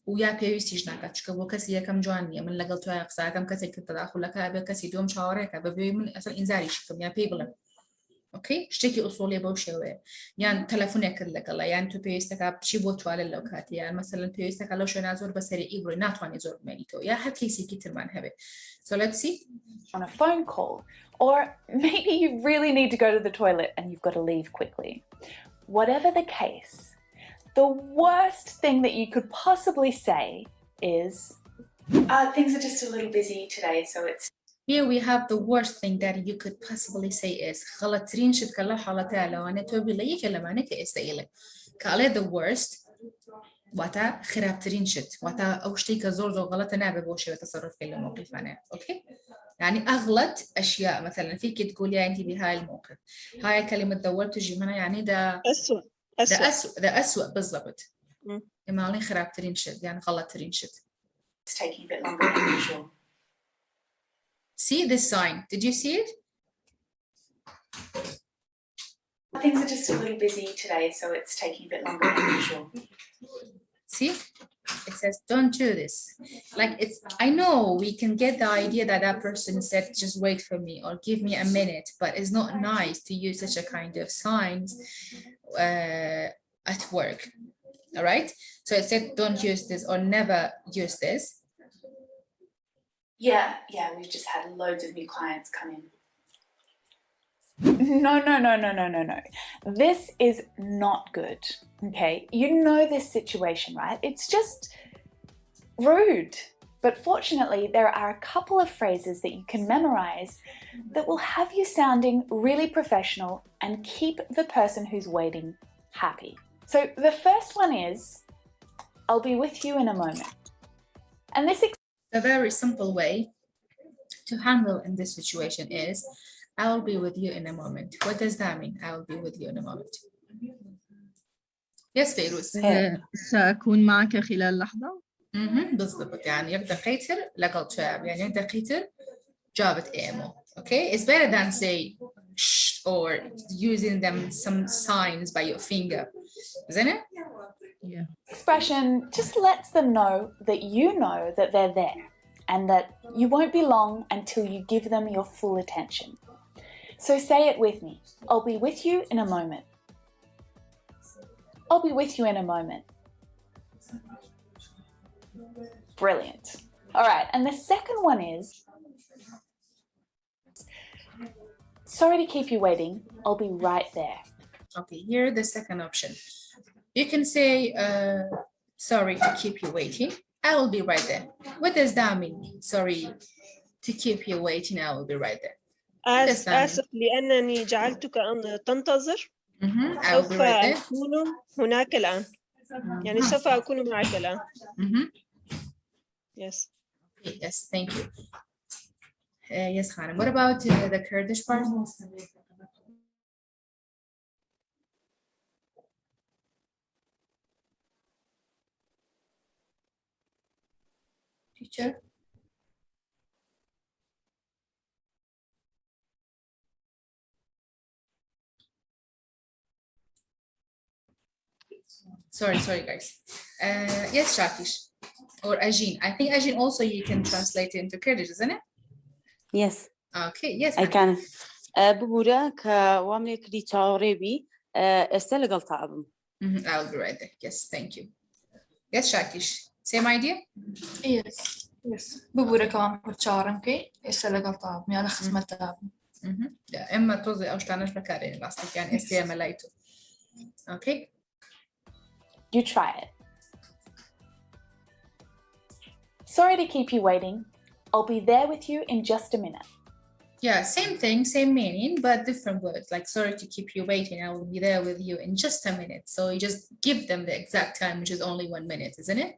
ويا بيوسي جناك تشكبو كسي كم جوانية من لقل تويا قصا كم كسك تداخل لك أبي كسي دوم شاورك أبي من أصل إنزاري شكم يا بيبلن. اوكي اشتكي اصولي بوشوي يعني تلفونك لك الله يعني تو بيستك شي بوتوال اللوكات يعني مثلا بيستك لو شو نازور بسري ايبري ناتواني زور مانيتو يا حد كيسي كتر من هبه. So let's see. On a phone call, or maybe you really need to go to the toilet and you've got to leave quickly. Whatever the case, the worst thing that you could possibly say is things are just a little busy today, so it's. Here we have the worst thing that you could possibly say is خلطرين شد كلا حالته لو أنا توبي لي كلامنا كإستقيله كله the worst وتا خرابترين شد وتا أوشتي كزور غلط أنا ببوشي بتصرف كل موقف أنا أوكي يعني أغلط أشياء مثلا فيك تقولي أنت بهاي الموقف هاي كلمة the worst تجي منها يعني ده أسوأ بالضبط إمالين خرابترين شد يعني غلطترين شد. It's taking a bit longer than usual. See this sign? Did you see it? Things are just a little busy today, so it's taking a bit longer than usual. See? It says, don't do this. Like it's, I know we can get the idea that that person said, just wait for me or give me a minute, but it's not nice to use such a kind of signs at work. All right? So it said, don't use this or never use this. Yeah, we've just had loads of new clients come in. No. This is not good, okay? You know this situation, right? It's just rude. But fortunately, there are a couple of phrases that you can memorize that will have you sounding really professional and keep the person who's waiting happy. So the first one is, I'll be with you in a moment. And this a very simple way to handle in this situation is, I will be with you in a moment. What does that mean? I will be with you in a moment. Yes, فيروز. سأكون معك خلال لحظة. بالضبط يعني يبدأ قيتر لقل شاب يعني يبدأ قيتر جابت إيمو. Okay, it's better than say shh or using them some signs by your finger, isn't it? Yeah. Expression just lets them know that you know that they're there and that you won't be long until you give them your full attention. So say it with me. I'll be with you in a moment. I'll be with you in a moment. Brilliant. All right, and the second one is, sorry to keep you waiting. I'll be right there. Okay, here the second option. You can say, sorry to keep you waiting. I will be right there. What does that mean? Sorry to keep you waiting. I will be right there. آسف لأنني جعلتك تنتظر. I will be right there. سوف أكون هناك الآن. يعني سوف أكون معك الآن. Yes. Okay, yes, thank you. Yes, Khanam. What about the Kurdish part? Teacher? Sorry, guys. Yes, Shakish. Or Ajin. I think Ajin also you can translate it into Kurdish, isn't it? Yes. Okay, yes. I can. ببورا كواملي كدي تاوريبي استل قلت أبم. I'll be right there. Yes, thank you. Yes, Shakish. Same idea? Yes. ببورا كمان برشارن كي استل قلت أبم يعني خدمة أبم. لا إما توزي أو شتانش مكارين لاستيك يعني استعماليته. Okay. You try it. Sorry to keep you waiting. I'll be there with you in just a minute. Yeah, same thing, same meaning, but different words. Like, sorry to keep you waiting. I will be there with you in just a minute. So you just give them the exact time, which is only 1 minute, isn't it?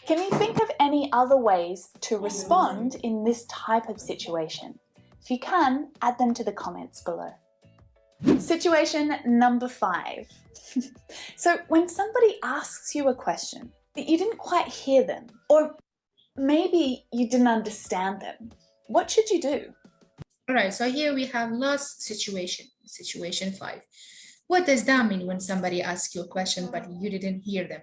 Can you think of any other ways to respond in this type of situation? If you can, add them to the comments below. Situation number 5. So when somebody asks you a question, but you didn't quite hear them, or maybe you didn't understand them, what should you do? All right, so here we have last situation 5. What does that mean when somebody asks you a question but you didn't hear them?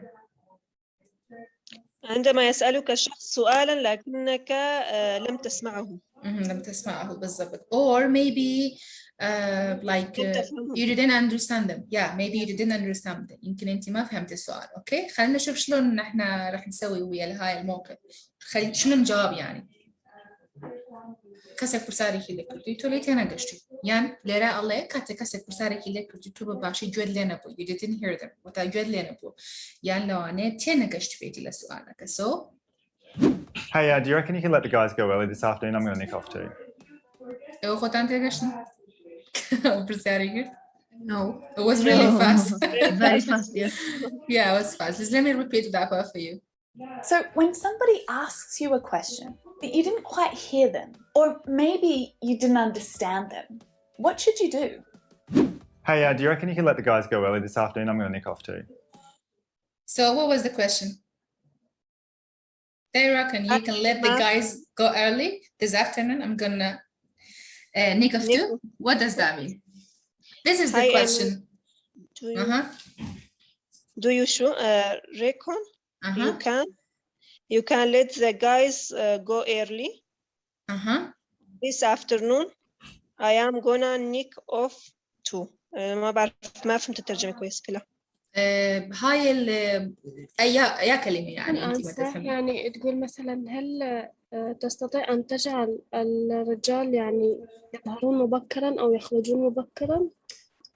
عندما يسألك الشخص سؤالا لكنك لم تسمعه. لم تسمعه بالضبط. Or maybe like you didn't understand them. Yeah, maybe you didn't understand them. يمكن أنت ما فهمت السؤال. أوكي، خلينا نشوف شلون نحن راح نسوي ويا هاي الموقف. شنو نجاوب يعني. كسك برساري كي لكتي تولي تنا قشتي. يعني لرا الله كسك برساري كي لكتي توبا باشي جود لنا بو. You didn't hear them. وتا جود لنا بو. يعني لو أنا تنا قشتي بيتي لسؤالك. So. Hey, do you reckon you can let the guys go early this afternoon? I'm going to nick off too. No, it was really fast. Very fast, yes. Yeah, it was fast. Let me repeat that part for you. So when somebody asks you a question, but you didn't quite hear them, or maybe you didn't understand them, what should you do? Hey, do you reckon you can let the guys go early this afternoon? I'm going to nick off too. So what was the question? They reckon you can let the guys go early this afternoon. I'm gonna nick off too. What does that mean? This is the question. Do you reckon you can let the guys go early this afternoon? I am gonna nick off too. ما فهمت الترجمة كويس كلها. هاي أي كلمة يعني أنت ما تفهمين. يعني تقول مثلا هل تستطيع أن تجعل الرجال يعني يظهرون مبكرا أو يخرجون مبكرا؟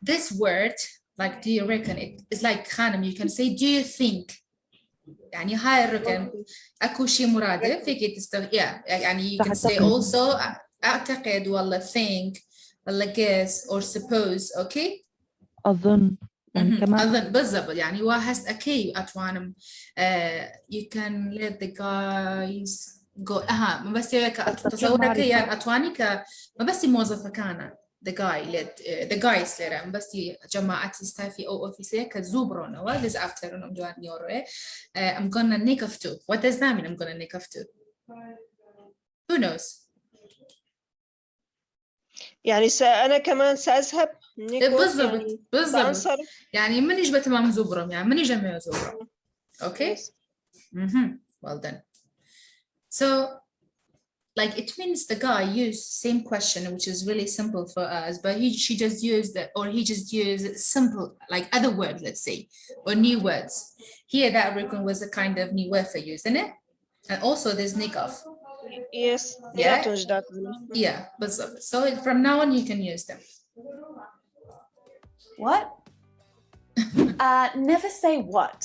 This word, like do you reckon, it's like خانم you can say do you think. يعني هاي الركن أكو شيء مرادف فيك يعني you can say also أعتقد والله think والله guess or suppose. Okay. أظن يعني كمان أظن بالضبط يعني واحد أكيد أتوانم you can let the guys go ما بس تصورك يعني أتواني ما بس موظفة كان the guys لرا ما بس جماعة استافي أو أوفيسية كزوبرون أو this afternoon I'm doing your I'm gonna nick off too. What does that mean? I'm gonna nick off too. Who knows? يعني أنا كمان سأذهب بالضبط يعني من يجب تمام زبرم يعني من يجمع زبرم. Okay. Well done. So like it means the guy used same question which is really simple for us but he just used simple like other words, let's say, or new words. Here that reckon was a kind of new word for you, isn't it? And also there's nick off. Yes. Yeah, بالضبط. So from now on you can use them. What? Never say what,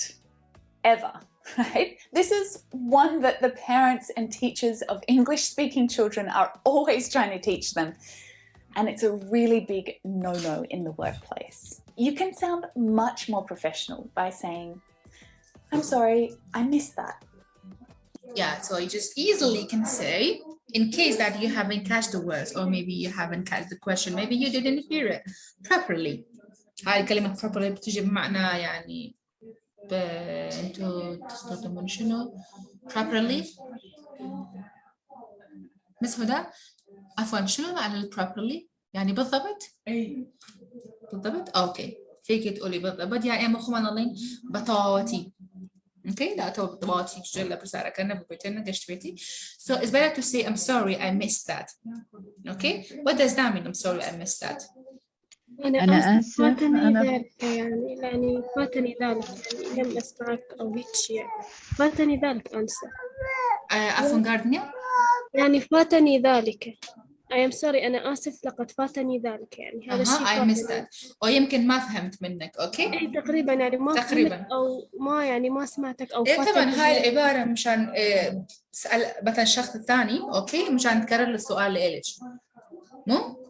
ever, right? This is one that the parents and teachers of English-speaking children are always trying to teach them. And it's a really big no-no in the workplace. You can sound much more professional by saying, I'm sorry, I missed that. Yeah, so you just easily can say, in case that you haven't catch the words, or maybe you haven't catch the question, maybe you didn't hear it properly. هاي كلمة properly بتجي بمعنى يعني انتوا تستخدمون شنو؟ properly. مس هدى عفوا شنو معنى properly؟ يعني بالضبط؟ بالضبط؟ اوكي فيك تقولي بالضبط يعني اما خمان الله بطاوتي. Okay, لا تو بطاوتي جل بسارة كنا ببيتنا قشت بيتي. So it's better to say I'm sorry I missed that. Okay, what does that mean? I'm sorry I missed that. أنا آسف فاتني ذلك يعني فاتني ذلك يعني لم أسمعك أو هيك شيء فاتني ذلك أنسى. عفوا قاردنيا؟ يعني فاتني ذلك. I am sorry أنا آسف لقد فاتني ذلك يعني هذا الشيء I missed that. أو يمكن ما فهمت منك. أوكي؟ إيه تقريبا يعني ما فهمت أو ما يعني ما سمعتك أو إيه فاتك. طبعا هاي العبارة مشان تسأل مثلا الشخص الثاني أوكي مشان تكرر السؤال لإلك. مو؟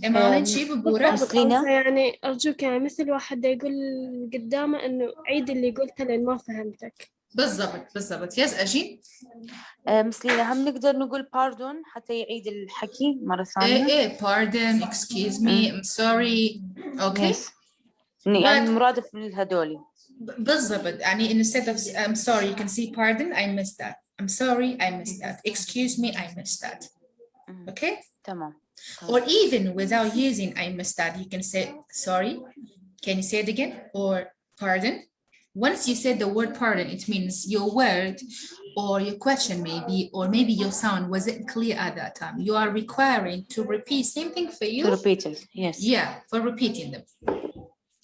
إيمان شيء ببورة؟ يعني أرجوك يعني مثل واحد يقول قدامه إنه عيد اللي قلته لأن ما فهمتك. بالضبط يس أجي. مسلينا هم نقدر نقول pardon حتى يعيد الحكي مرة ثانية. إيه pardon excuse me I'm sorry أوكي. يعني مرادف لهذولي. بالضبط يعني instead of I'm sorry you can say pardon I missed that. I'm sorry I missed that. Excuse me I missed that. Okay. تمام. Or even without using I missed that, you can say, sorry, can you say it again? Or pardon. Once you said the word pardon, it means your word or your question maybe, or maybe your sound wasn't clear at that time. You are requiring to repeat same thing for you. To repeat it, yes. Yeah, for repeating them.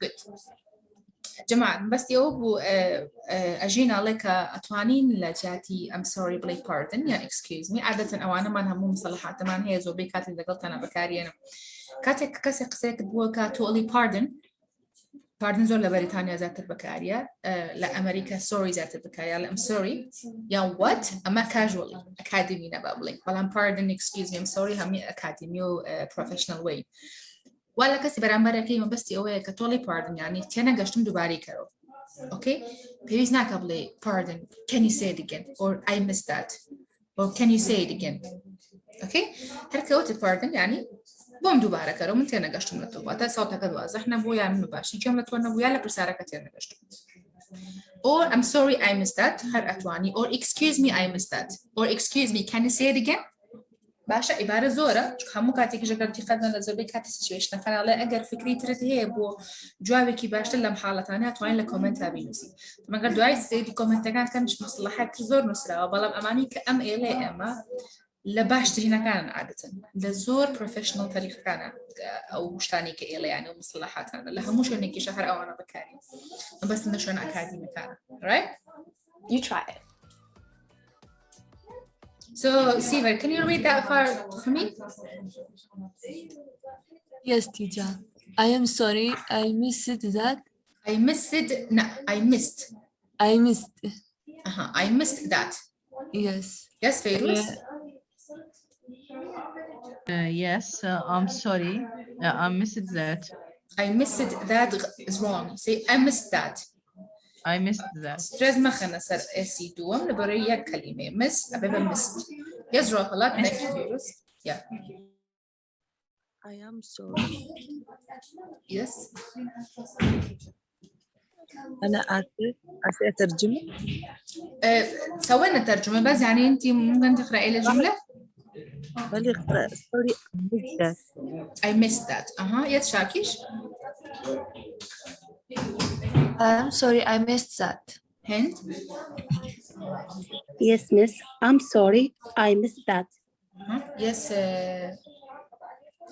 Good. جماعة بس يوبو أجينا لك أتوانين لجاتي I'm sorry play pardon يعني excuse me عادة أو أنا ما نهمو مصطلحات تمان هي زوبي كاتي إذا قلت أنا بكاري أنا كاتك كسي قسيك بوكا تقولي pardon زول لبريطانيا ذات البكارية لأمريكا sorry ذات البكارية لا I'm sorry يا what أما casually academy نبابلين بلان pardon excuse me I'm sorry همي academy professional way ولا كسي برامبر كلمة بس يوه كتولي pardon يعني تيانا قشتم دوباري كرو okay please not قبلي pardon can you say it again or I missed that or can you say it again okay هركا وقت pardon يعني بوم دوباره كرو من تيانا قشتم لطوباتا صوتك واضح نبو يا من مباشي كم لتوانا بو يالا برسارة كتيانا قشتم or I'm sorry I missed that هر أتواني or excuse me I missed that or excuse me can you say it again باشا عبارة زورة همو كاتيك جاكرتي خدنا لزوربي كاتي سيتويشن فانا لا اگر فكري ترد هي بو جوابي كي باشتر لم حالتاني هتوين لكومنت بينوسي ما قد دعاي سيدي كومنت كانش مصلحة زور نسرا وبلام اماني كأم إلي اما لباشتر هنا كان عادة لزور بروفيشنال طريق كان او مشتاني كإلي يعني ومصلحات انا لها مش انك شهر او انا بكاري بس انه شو انا اكاديمي كان right you try it. So, Siva, can you read that for me? Yes, teacher. I am sorry. I missed that. I missed it. No, I missed. I missed. I missed that. Yes. Yes, Fairuz? Yes, I'm sorry. I missed that. I missed that is wrong. Say, I missed that. I missed that. Stress ما خلنا صار اسي دوم لبرية كلمة miss أبدا missed. Yes, Rohala, thank you, Fairuz. Yeah. I am sorry. Yes. أنا آسف أترجمه. سوينا ترجمة بس يعني أنت ممكن تقرأي لي الجملة؟ بلي اقرأ sorry I missed that. Yes, Shakish. I'm sorry, I missed that. Hind? Yes, miss. I'm sorry, I missed that. Yes,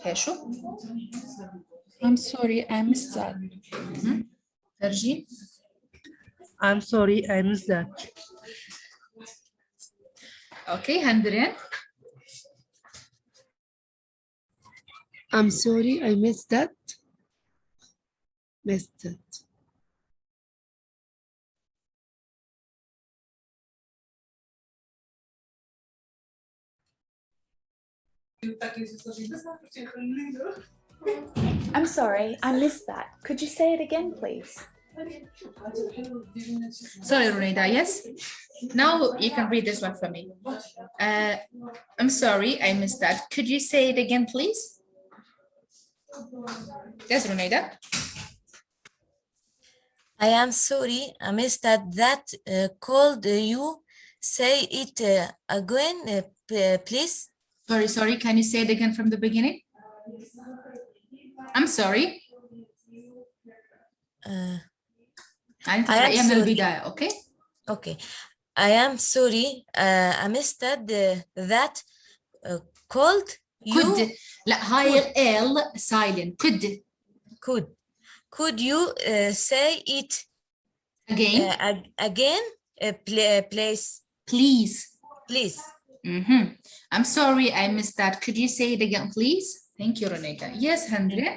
Heshu? I'm sorry, I missed that. Harjeen? I'm sorry, I missed that. Okay, Handrian? I'm sorry, I missed that. missed it. I'm sorry, I missed that. Could you say it again, please? Sorry, Runida, yes? Now you can read this one for me. I'm sorry, I missed that. Could you say it again, please? Yes, Runida. I am sorry, I missed that called you. Say it again, please. Sorry, can you say it again from the beginning? I'm sorry. I am sorry. Okay? Okay. I am sorry, I missed that called you. Could. لا هاي ال silent. Could you say it again, please? Please. I'm sorry, I missed that. Could you say it again, please? Thank you, Renata. Yes, Henry.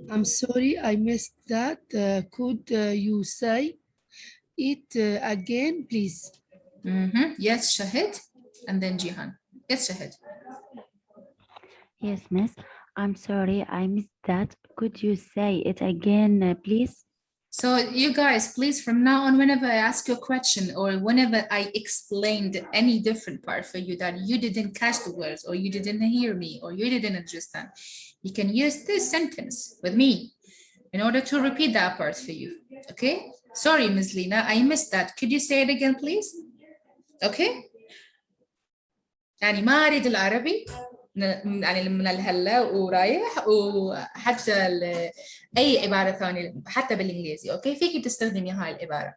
I'm sorry, I missed that. Could you say it again, please? Yes, Shahid. And then Jihan. Yes, Shahid. Yes, miss. I'm sorry, I missed that. Could you say it again, please? So you guys, please, from now on, whenever I ask you a question or whenever I explained any different part for you that you didn't catch the words or you didn't hear me or you didn't understand, you can use this sentence with me in order to repeat that part for you. Okay? Sorry, Ms. Lina, I missed that. Could you say it again, please? Okay? يعني ما أريد العربي يعني من الهلا ورايح وحتى اي عباره ثانيه حتى بالانجليزي اوكي فيكي تستخدمي هاي العباره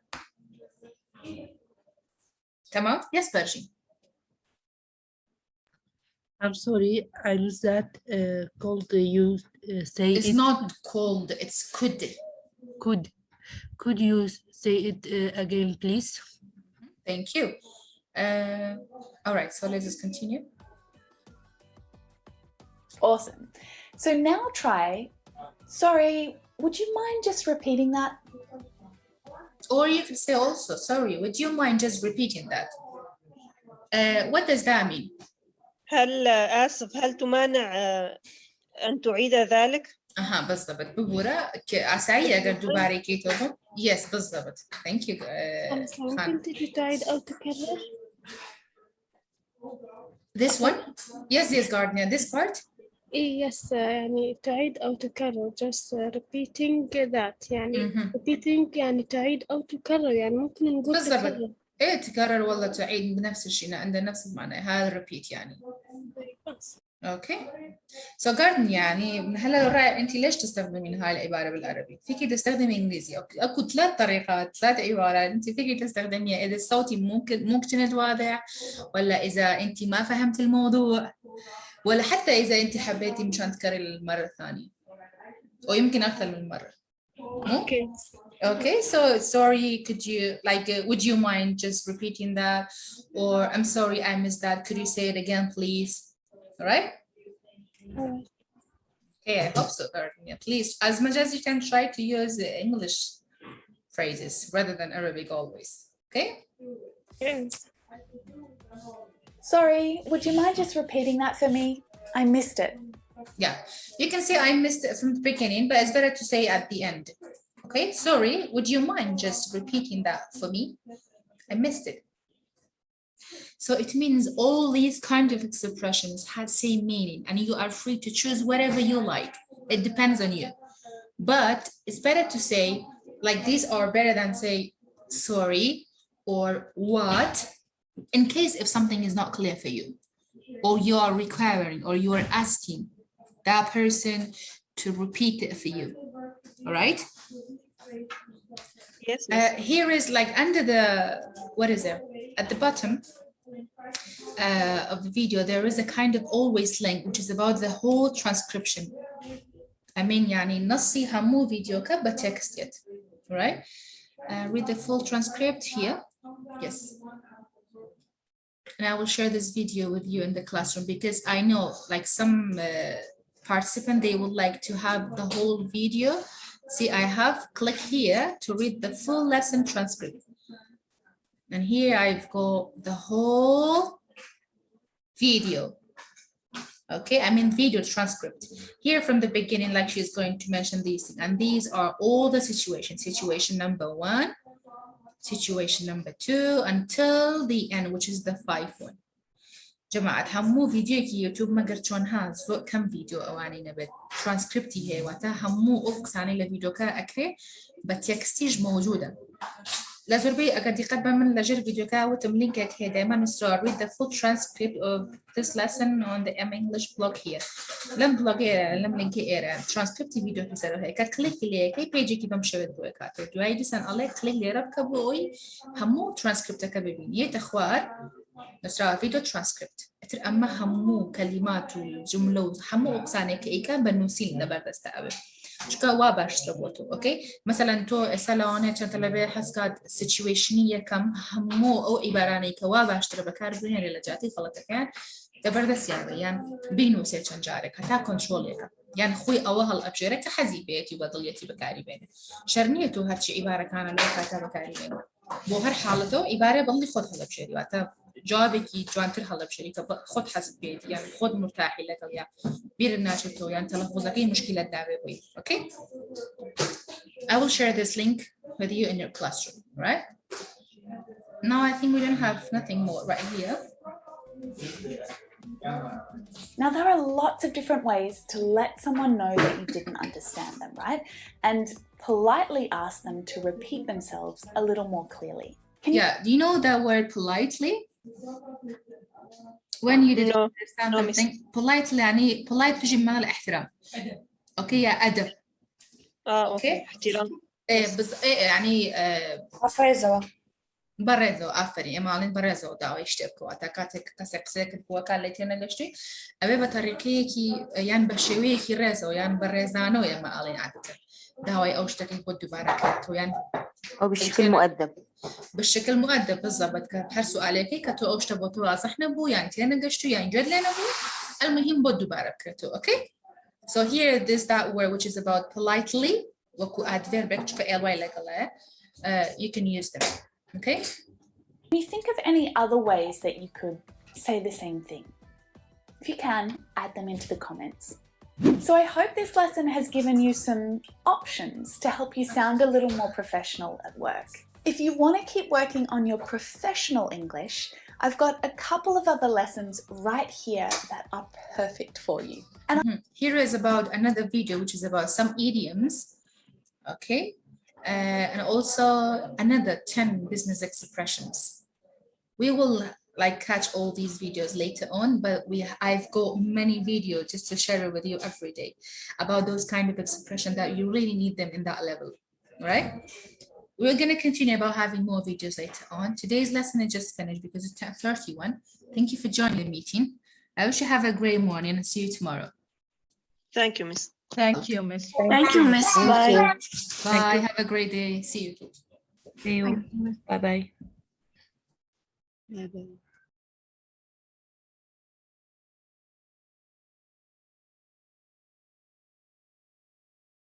تمام يس برجي I'm sorry, I missed that called you say it's it. not called, it's could. Could you say it again, please? Thank you. All right, so let's just continue. Awesome. So now try, sorry, would you mind just repeating that? Or you could say also, sorry, would you mind just repeating that? What does that mean? هل آسف هل تمانع أن تعيد ذلك؟ بالضبط ببورة عساي أقدر دوباري كيتوبو. Yes بالضبط. Thank you. ممكن تجي تعيد أو تكرر؟ This one? Yes, Gardner. This part? Yes, يعني تعيد أو تكرر. Just repeating that. يعني repeating يعني تعيد أو تكرر. يعني ممكن نقول تكرر. إيه تكرر والله تعيد بنفس الشيء عندنا نفس المعنى هذا repeat يعني. اوكي سو جاردن يعني من هلا للرايح انت ليش تستخدمين هاي العباره بالعربي؟ فيكي تستخدمي انجليزي اكو ثلاث طريقات ثلاث عبارات انت فيكي تستخدميها اذا الصوتي ممكن واضح ولا اذا انت ما فهمت الموضوع ولا حتى اذا انت حبيتي مشان تكرري المره الثانيه ويمكن اكثر من مره. Okay. Okay, so sorry, could you would you mind just repeating that? Or I'm sorry, I missed that. Could you say it again, please? All right? Okay, I hope so, Gardenia. Please, as much as you can, try to use English phrases rather than Arabic always. Okay? Yes. Sorry, would you mind just repeating that for me? I missed it. Yeah, you can say I missed it from the beginning, but it's better to say at the end. Okay, sorry, would you mind just repeating that for me? I missed it. So it means all these kind of expressions have same meaning and you are free to choose whatever you like. It depends on you. But it's better to say, like these are better than say, sorry, or what, in case if something is not clear for you, or you are requiring, or you are asking that person to repeat it for you. All right? Yes. Here is like under the, what is it? At the bottom of the video, there is a kind of always link, which is about the whole transcription. I mean, يعني نصيها مو فيديو كبة text yet, right? Read the full transcript here. Yes. And I will share this video with you in the classroom because I know like some participant, they would like to have the whole video See, I have click here to read the full lesson transcript. And here I've got the whole video. Okay, I mean video transcript. Here from the beginning, like she's going to mention these things. And these are all the situations. Situation number 1, situation number 2, until the end, which is the 5th one. جماعة همو فيديو كي يوتيوب ما قرت شون هاز فوق كم فيديو أواني نبت ترانسكريبتي هي وقتها همو أوكس عني لفيديو كا أكري بتكستيج موجودة لازربي أقد يقدم من لجر فيديو كا وتملينك هي دائما نسرع read the full transcript of this lesson on the English blog here لم blog لم لينك إيرا transcript فيديو كسره هيك كليك ليه كي بيجي كي بمشي بويكاتو دواي ديسان الله كليك ليه ربك بوي همو transcript كبيبيني تخوار نسرع فيديو ترانسكريبت اتر اما همو كلمات والجمله همو اقسانه كيكا بنوسين لبردست ابي شكا واباش تربوتو اوكي مثلا تو سالونه تطلبي حسكات سيتويشنيه كم همو او عباراني كواباش تربكار بين لجاتي غلط كان تبردست يعني بينو سيرشن جارك حتى كنتروليك يعني خوي او هل ابجرك حزي بيتي وضليتي بكاري بين شرنيتو هرشي عباره كان لو كاتب بكاري بين بو هر حالته عباره بلي خود هل ابجري واتا جوابك جوانتر هلا بشريكه خد حسب بيت يعني خد مرتاحي لك يا بير الناشطه يعني تلفظك مشكله دعوه بي okay I will share this link with you in your classroom right now I think we don't have nothing more right here. Now there are lots of different ways to let someone know that you didn't understand them, right? And politely ask them to repeat themselves a little more clearly. Do you know that word politely? When you didn't understand something politely يعني polite تجي من الاحترام اوكي يا ادب اوكي احترام بس يعني برزو عفري مالين برزو داو يشتركوا اتاكاتك كسقسك وكالتي نغشتي ابي بطريقي كي يعني بشوي كي رزو يعني برزانو يا مالين عادته داوي اوشتكي بود بركات يعني او بشكل مؤدب بالشكل مؤدب بالضبط بحر سؤالك كتو اوشتا بوتو صحنا بو يعني تينا قشتو يعني جد لنا بو المهم بدو باركتو okay so here this that word which is about politely وكو adverb ly like you can use them okay Can you think of any other ways that you could say the same thing? If you can, add them into the comments. So I hope this lesson has given you some options to help you sound a little more professional at work. If you want to keep working on your professional English, I've got a couple of other lessons right here that are perfect for you. And here is about another video which is about some idioms, okay, and also another 10 business expressions. We will like catch all these videos later on, but I've got many videos just to share with you every day about those kind of expression that you really need them in that level, right? We're going to continue about having more videos later on. Today's lesson is just finished because it's 10:31. Thank you for joining the meeting. I wish you have a great morning and see you tomorrow. Thank you, Miss. Thank you, Miss. Thank you, Miss. Bye. Bye. Have a great day. See you. See you. Bye-bye. Bye-bye.